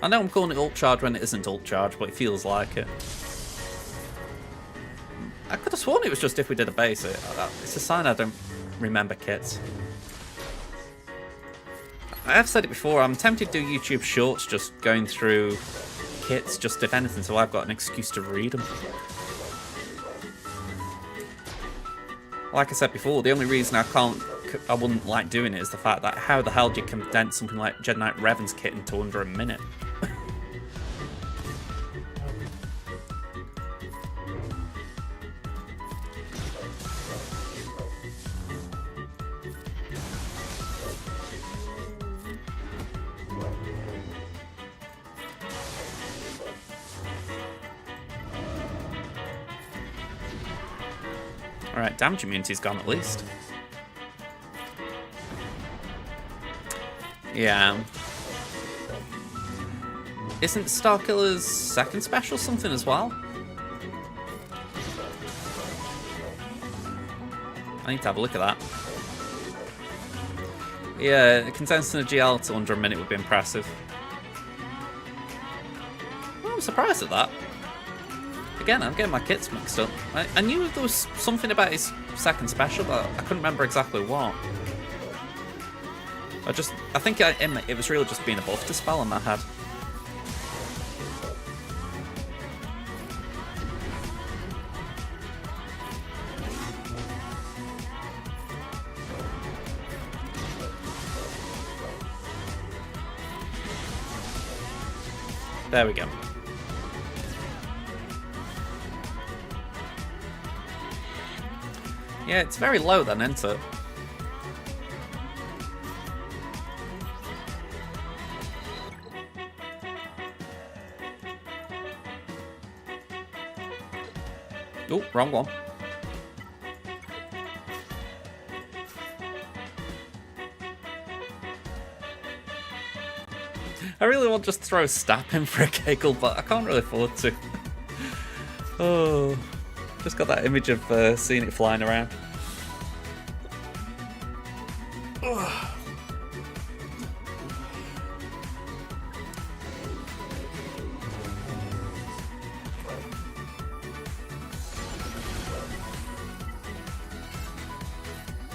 I know I'm calling it ult charge when it isn't ult charge, but it feels like it. I could have sworn it was just if we did a base. It's a sign I don't remember kits. I have said it before, I'm tempted to do YouTube shorts just going through kits, just if anything, so I've got an excuse to read them. Like I said before, the only reason I wouldn't like doing it is the fact that how the hell do you condense something like Jedi Knight Revan's kit into under a minute? Alright, damage immunity's gone at least. Yeah. Isn't Starkiller's second special something as well? I need to have a look at that. Yeah, condensing a GL to under a minute would be impressive. Well, I'm surprised at that. Again, I'm getting my kits mixed up. I knew there was something about his second special, but I couldn't remember exactly what. I think it was really just being a buff to spell in my head. There we go. Yeah, it's very low then, isn't it? Oh, wrong one. I really want to just throw a stab in for a giggle, but I can't really afford to. Oh, just got that image of seeing it flying around. Oh.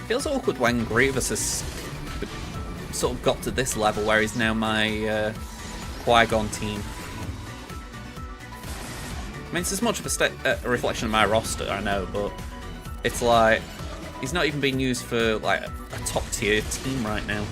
Feels awkward when Grievous has sort of got to this level where he's now my Qui-Gon team. I mean, it's as much of a reflection of my roster, I know, but it's like he's not even being used for like a top tier team right now.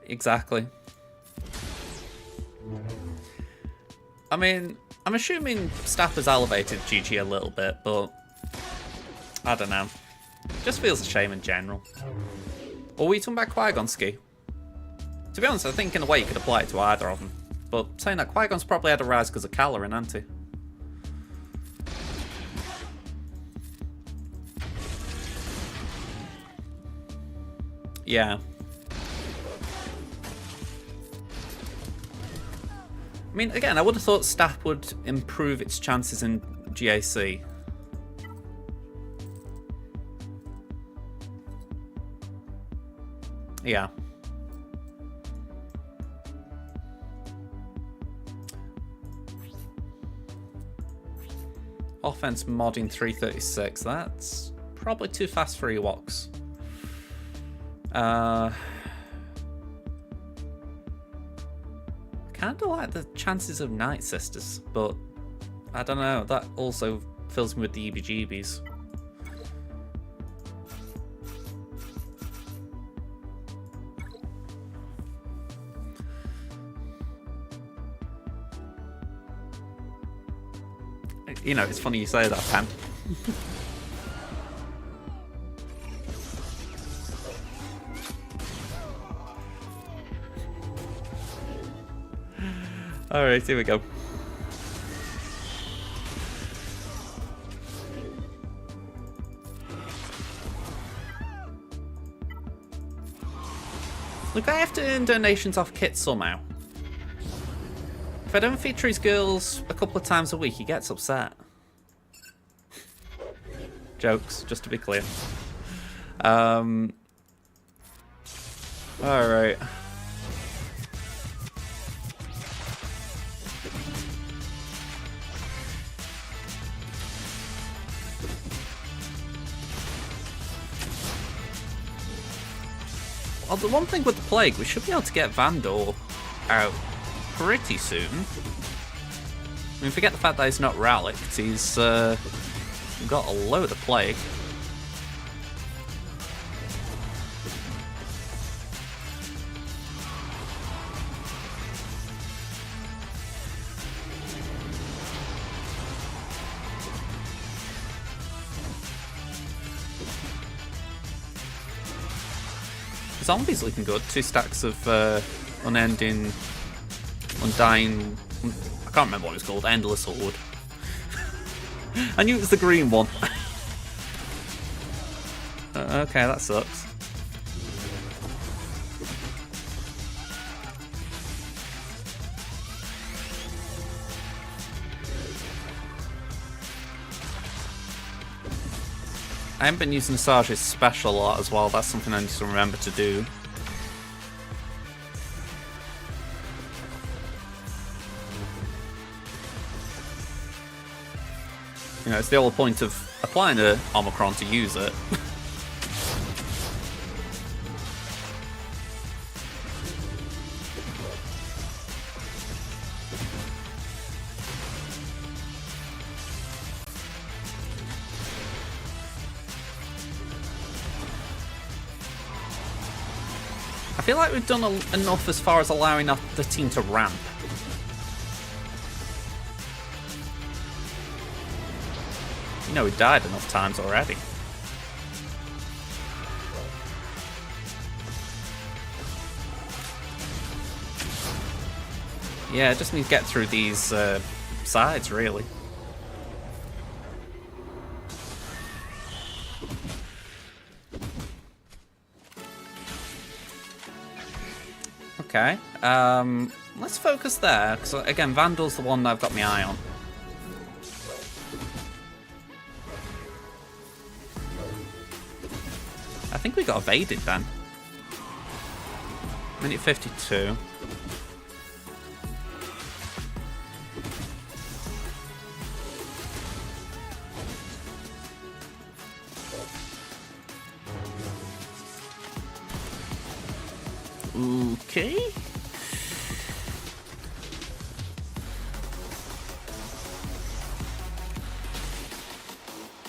Exactly. I mean, I'm assuming Staff has elevated GG a little bit, but I don't know. Just feels a shame in general. Or were you talking about Qui-Gon ski? To be honest, I think in a way you could apply it to either of them. But saying that, Qui-Gon's probably had a rise because of Calorin, hasn't he? Yeah. I mean, again, I would have thought Staff would improve its chances in GAC. Yeah. Offense modding 336. That's probably too fast for Ewoks. Kind of like the chances of Night Sisters, but I don't know. That also fills me with the EBGBs. You know, it's funny you say that, Pam. Alright, here we go. Look, I have to earn donations off kits somehow. If I don't feature his girls a couple of times a week, he gets upset. Jokes, just to be clear. Alright. Well, the one thing with the Plague, we should be able to get Vandor out pretty soon. I mean, forget the fact that he's not relicked, he's got a load of Plague. Zombies looking good. 2 stacks of unending, undying. I can't remember what it was called. Endless Horde. I knew it was the green one. Okay, that sucks. I haven't been using Sarge's special a lot as well. That's something I need to remember to do. You know, it's the whole point of applying the Omicron to use it. I feel like we've done enough as far as allowing the team to ramp. You know, we died enough times already. Yeah, I just need to get through these sides, really. Okay, let's focus there, because again, Vandal's the one that I've got my eye on. I think we got evaded then. Minute 52. Okay.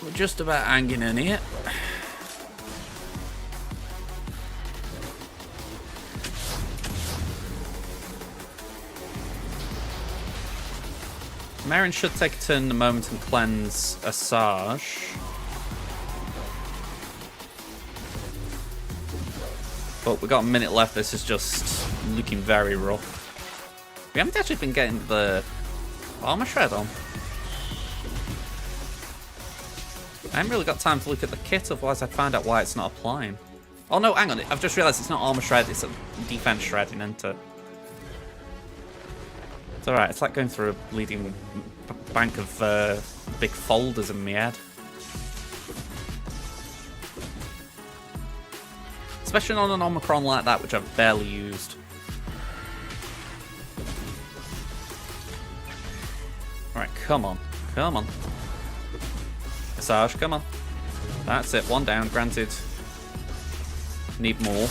We're just about hanging in here. Marin should take a turn in a moment and cleanse Asajj. But we've got a minute left. This is just looking very rough. We haven't actually been getting the armor shred on. I haven't really got time to look at the kit, otherwise I'd find out why it's not applying. Oh no, hang on. I've just realised it's not armor shred, it's a defense shredding, isn't it? It's alright, it's like going through a bleeding bank of big folders in my head. Especially on an Omicron like that, which I've barely used. Alright, come on. Come on. Asajj, come on. That's it, 1 down, granted. Need more.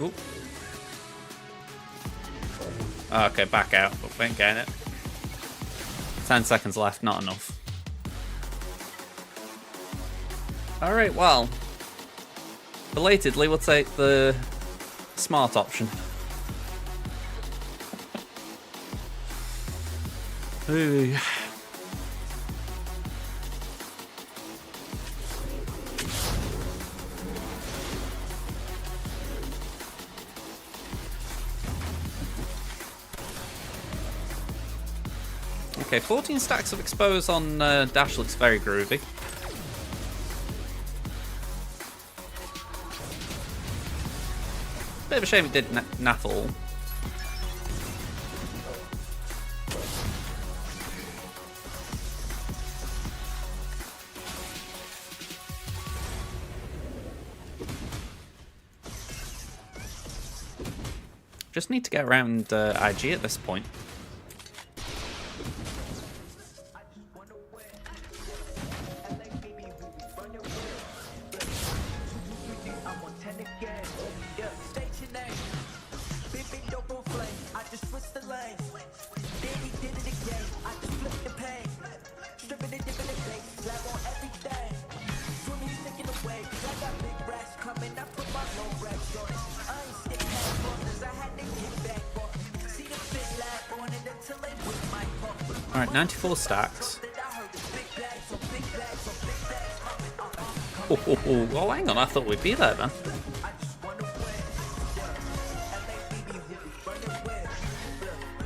Ooh. Okay, back out, but we ain't getting it. 10 seconds left, not enough. Alright, well. Belatedly, we'll take the smart option. Ooh. Okay, 14 stacks of expose on Dash looks very groovy. Bit of a shame it did naffle. Just need to get around IG at this point. Alright, 94 stacks. Oh, hang on, I thought we'd be there then.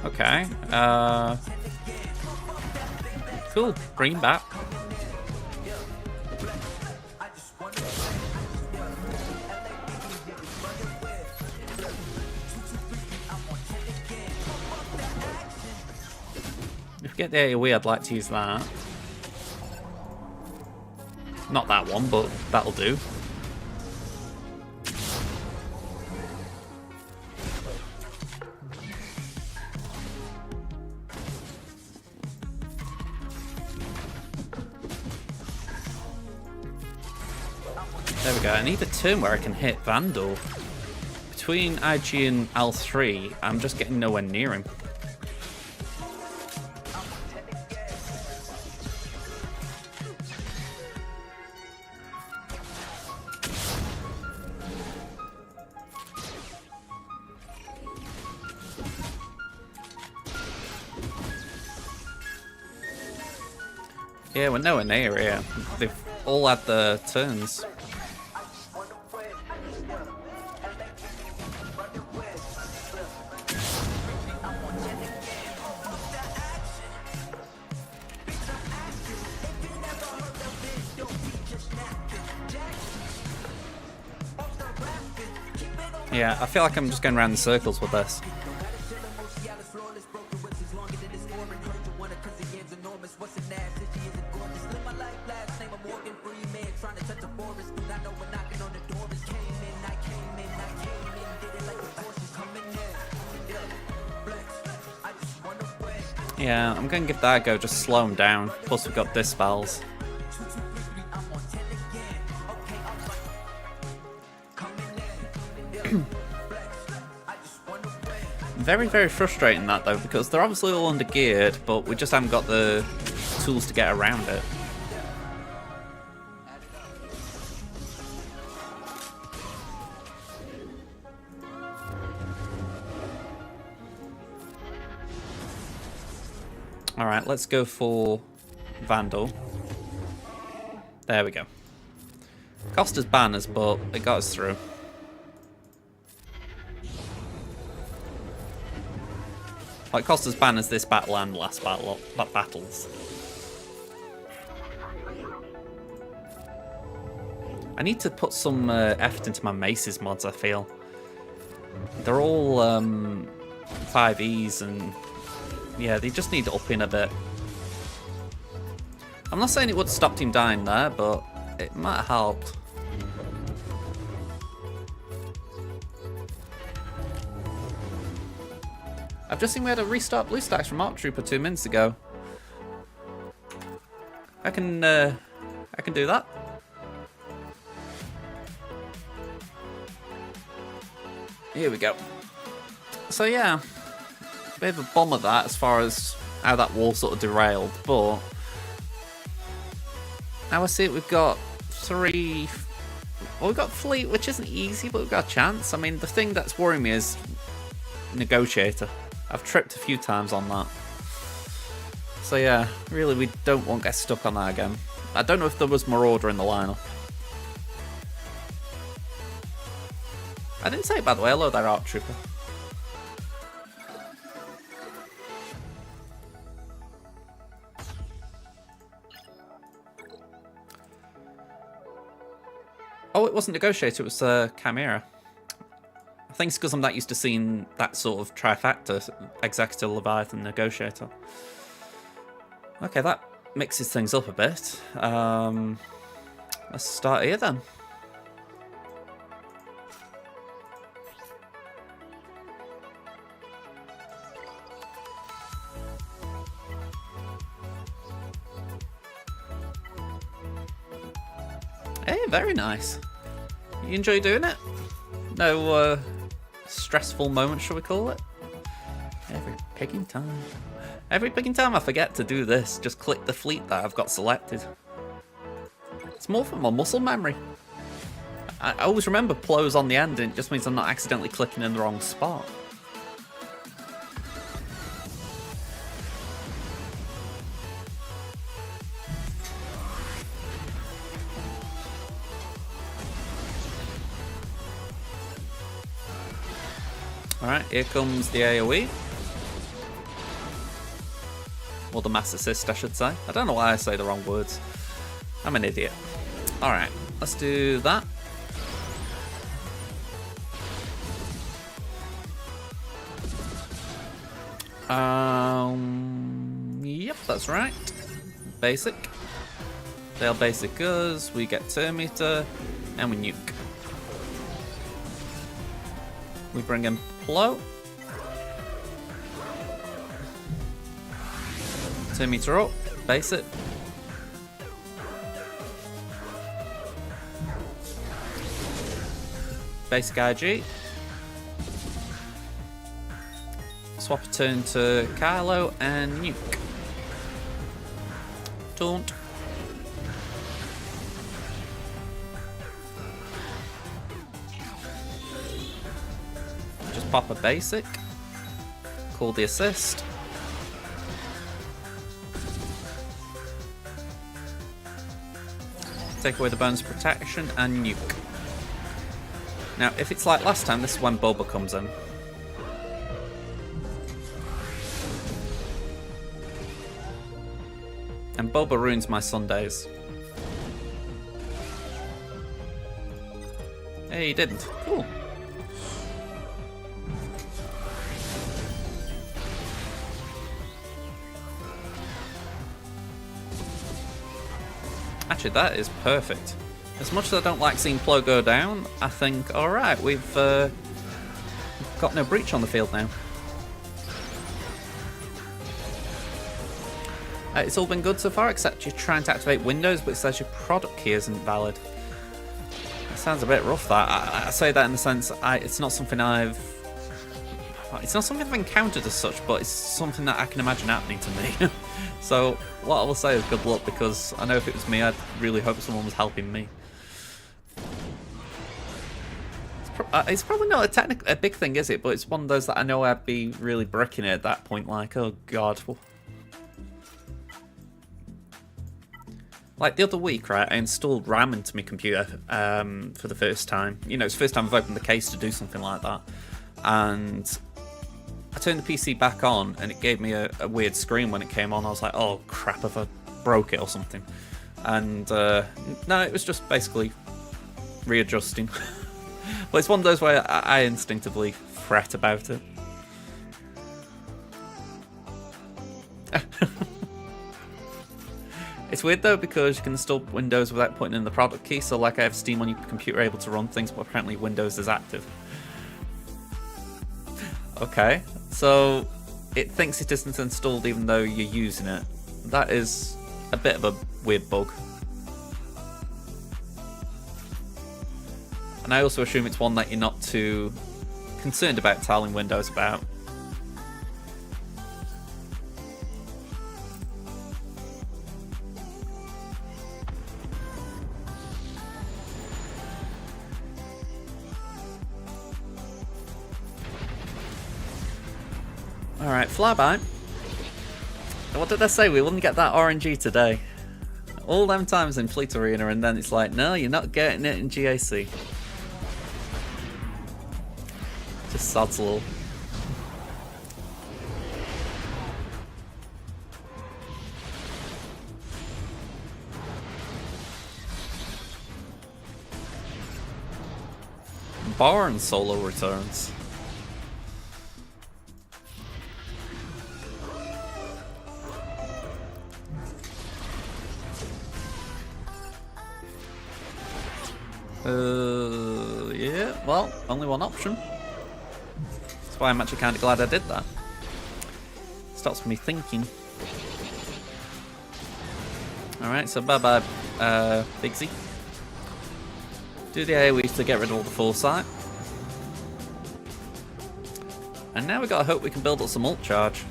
Okay, cool, bring him back. If we get the AoE, I'd like to use that. Not that one, but that'll do. There we go. I need a turn where I can hit Vandal. Between IG and L3, I'm just getting nowhere near him. Yeah, we're nowhere near here. They've all had the turns. Yeah, I feel like I'm just going around in circles with this. Yeah, I'm going to give that a go, just slow him down. Plus we've got dispels. Very, very frustrating that though, because they're obviously all under geared, but we just haven't got the tools to get around it. Alright, let's go for Vandal. There we go. Cost us banners, but it got us through. Well, it cost us banners this battle and last battles. I need to put some effort into my maces mods, I feel. They're all 5Es and yeah, they just need upping a bit. I'm not saying it would have stopped him dying there, but it might have helped. I've just seen we had a restart blue stacks from Arc Trooper 2 minutes ago. I can do that. Here we go. So yeah, bit of a bomb of that as far as how that wall sort of derailed, but now I see it, we've got 3. Well, we've got Fleet, which isn't easy, but we've got a chance. I mean, the thing that's worrying me is Negotiator. I've tripped a few times on that. So yeah, really we don't want to get stuck on that again. I don't know if there was Marauder in the lineup. I didn't say it, by the way. Hello there, Arc Trooper. Oh, it wasn't Negotiator, it was Chimera. I think it's because I'm not used to seeing that sort of trifecta, Executor, Leviathan, Negotiator. Okay, that mixes things up a bit. Let's start here then. Hey, very nice. You enjoy doing it? No stressful moments, shall we call it? Every picking time. Every picking time I forget to do this, just click the fleet that I've got selected. It's more for my muscle memory. I always remember plows on the end, and it just means I'm not accidentally clicking in the wrong spot. Alright, here comes the AoE. Or the mass assist, I should say. I don't know why I say the wrong words. I'm an idiot. Alright, let's do that. Yep, that's right. Basic. They're basic us, we get turn meter, and we nuke. We bring in Plo. Turn meter up, basic. Basic IG. Swap a turn to Kylo and nuke. Taunt. Just pop a basic. Call the assist. Take away the bonus protection and nuke. Now, if it's like last time, this is when Boba comes in. And Boba ruins my Sundays. Hey, he didn't. Cool. Actually, that is perfect. As much as I don't like seeing Plo go down, I think, alright, we've got no breach on the field now. It's all been good so far, except you're trying to activate Windows, but it says your product key isn't valid. That sounds a bit rough, that. I say that in the sense, it's not something I've encountered as such, but it's something that I can imagine happening to me. So, what I will say is good luck, because I know if it was me, I'd really hope someone was helping me. It's probably not a big thing, is it? But it's one of those that I know I'd be really bricking it at that point, like, oh god. Like the other week, right, I installed RAM into my computer for the first time. You know, it's the first time I've opened the case to do something like that. And I turned the PC back on and it gave me a weird screen when it came on. I was like, oh crap, have I broke it or something? And no, it was just basically readjusting. But it's one of those where I instinctively fret about it. It's weird though, because you can install Windows without putting in the product key, so like I have Steam on your computer able to run things, but apparently Windows is active. Okay, so it thinks it isn't installed even though you're using it. That is a bit of a weird bug. And I also assume it's one that you're not too concerned about telling Windows about. Alright, flyby. What did I say? We wouldn't get that RNG today. All them times in Fleet Arena, and then it's like, no, you're not getting it in GAC. Just sods lol. Barn solo returns. Yeah, well, only one option. That's why I'm actually kind of glad I did that. Stops me thinking. Alright, so bye-bye, Bigsy. Do the AoE to get rid of all the foresight. And now we gotta hope we can build up some ult charge.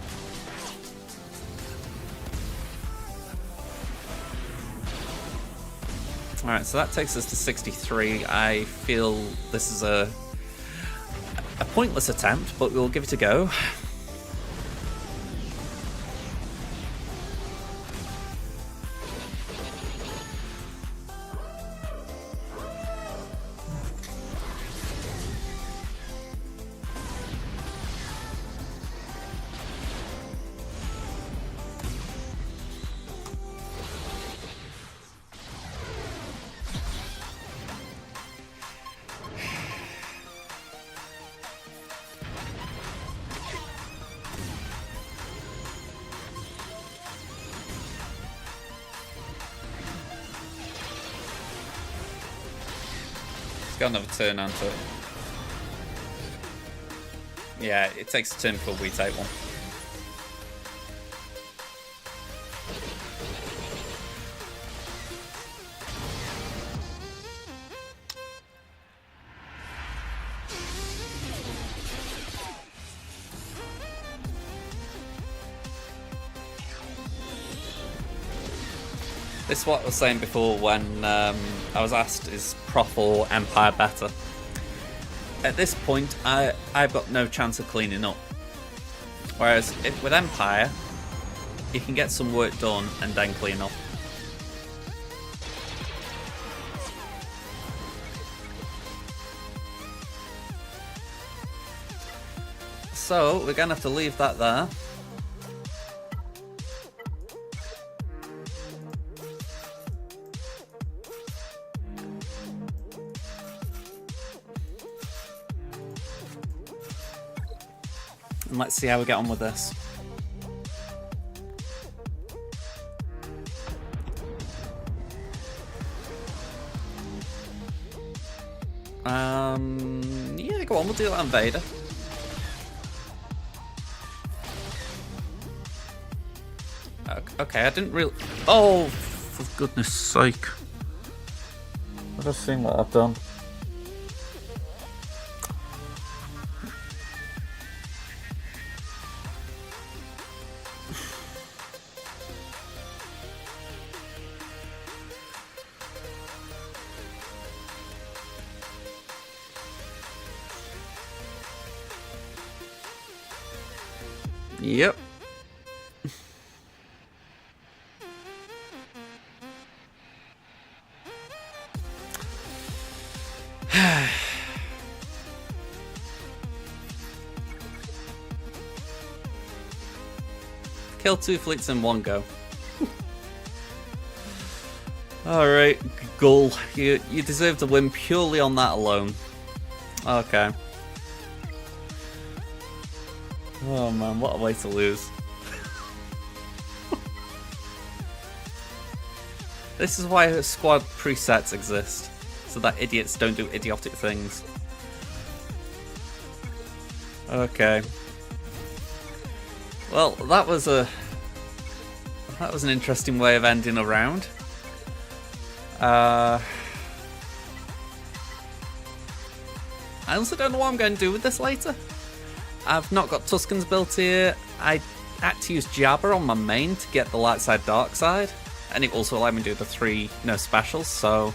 Alright, so that takes us to 63. I feel this is a pointless attempt, but we'll give it a go. It's got another turn onto it. Yeah, it takes a turn before we take one. This is what I was saying before when I was asked, is Prof or Empire better? At this point, I've got no chance of cleaning up. Whereas with Empire, you can get some work done and then clean up. So, we're going to have to leave that there. And let's see how we get on with this. Yeah, go on, we'll do that on Vader. Okay, I didn't really... Oh, for goodness sake. I've just seen what I've done. Yep. Kill 2 fleets in one go. Alright, Gull. You deserve to win purely on that alone. Okay. Oh man, what a way to lose. This is why squad presets exist, so that idiots don't do idiotic things. Okay. Well, that was an interesting way of ending a round. I also don't know what I'm going to do with this later. I've not got Tuscans built here. I had to use Jabba on my main to get the light side, dark side, and it also allowed me to do the 3 specials, so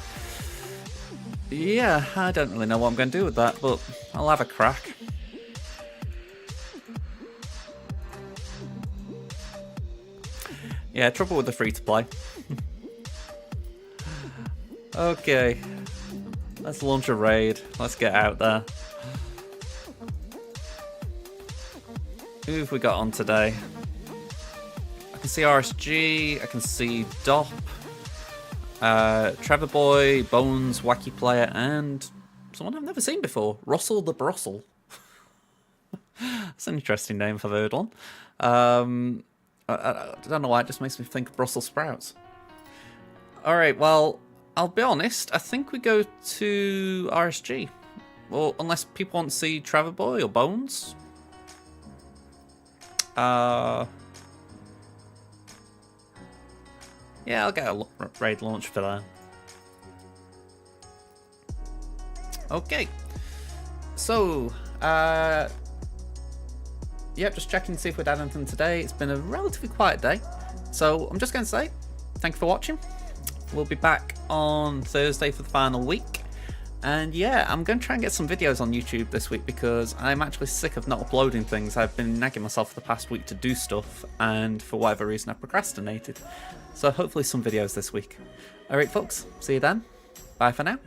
yeah, I don't really know what I'm going to do with that, but I'll have a crack. Yeah, trouble with the free-to-play. Okay, let's launch a raid. Let's get out there. Who have we got on today? I can see RSG, I can see Dop, Trevor Boy, Bones, Wacky Player, and someone I've never seen before. Russell the Brussel. That's an interesting name if I've heard one. I don't know why, it just makes me think of Brussels sprouts. Alright, well, I'll be honest, I think we go to RSG. Well, unless people want to see Trevor Boy or Bones. Yeah, I'll get a raid launch for that. Okay. So, yep, just checking to see if we'd had anything today. It's been a relatively quiet day. So, I'm just going to say, thank you for watching. We'll be back on Thursday for the final week. And yeah, I'm going to try and get some videos on YouTube this week because I'm actually sick of not uploading things. I've been nagging myself for the past week to do stuff, and for whatever reason I procrastinated. So hopefully some videos this week. Alright folks, see you then. Bye for now.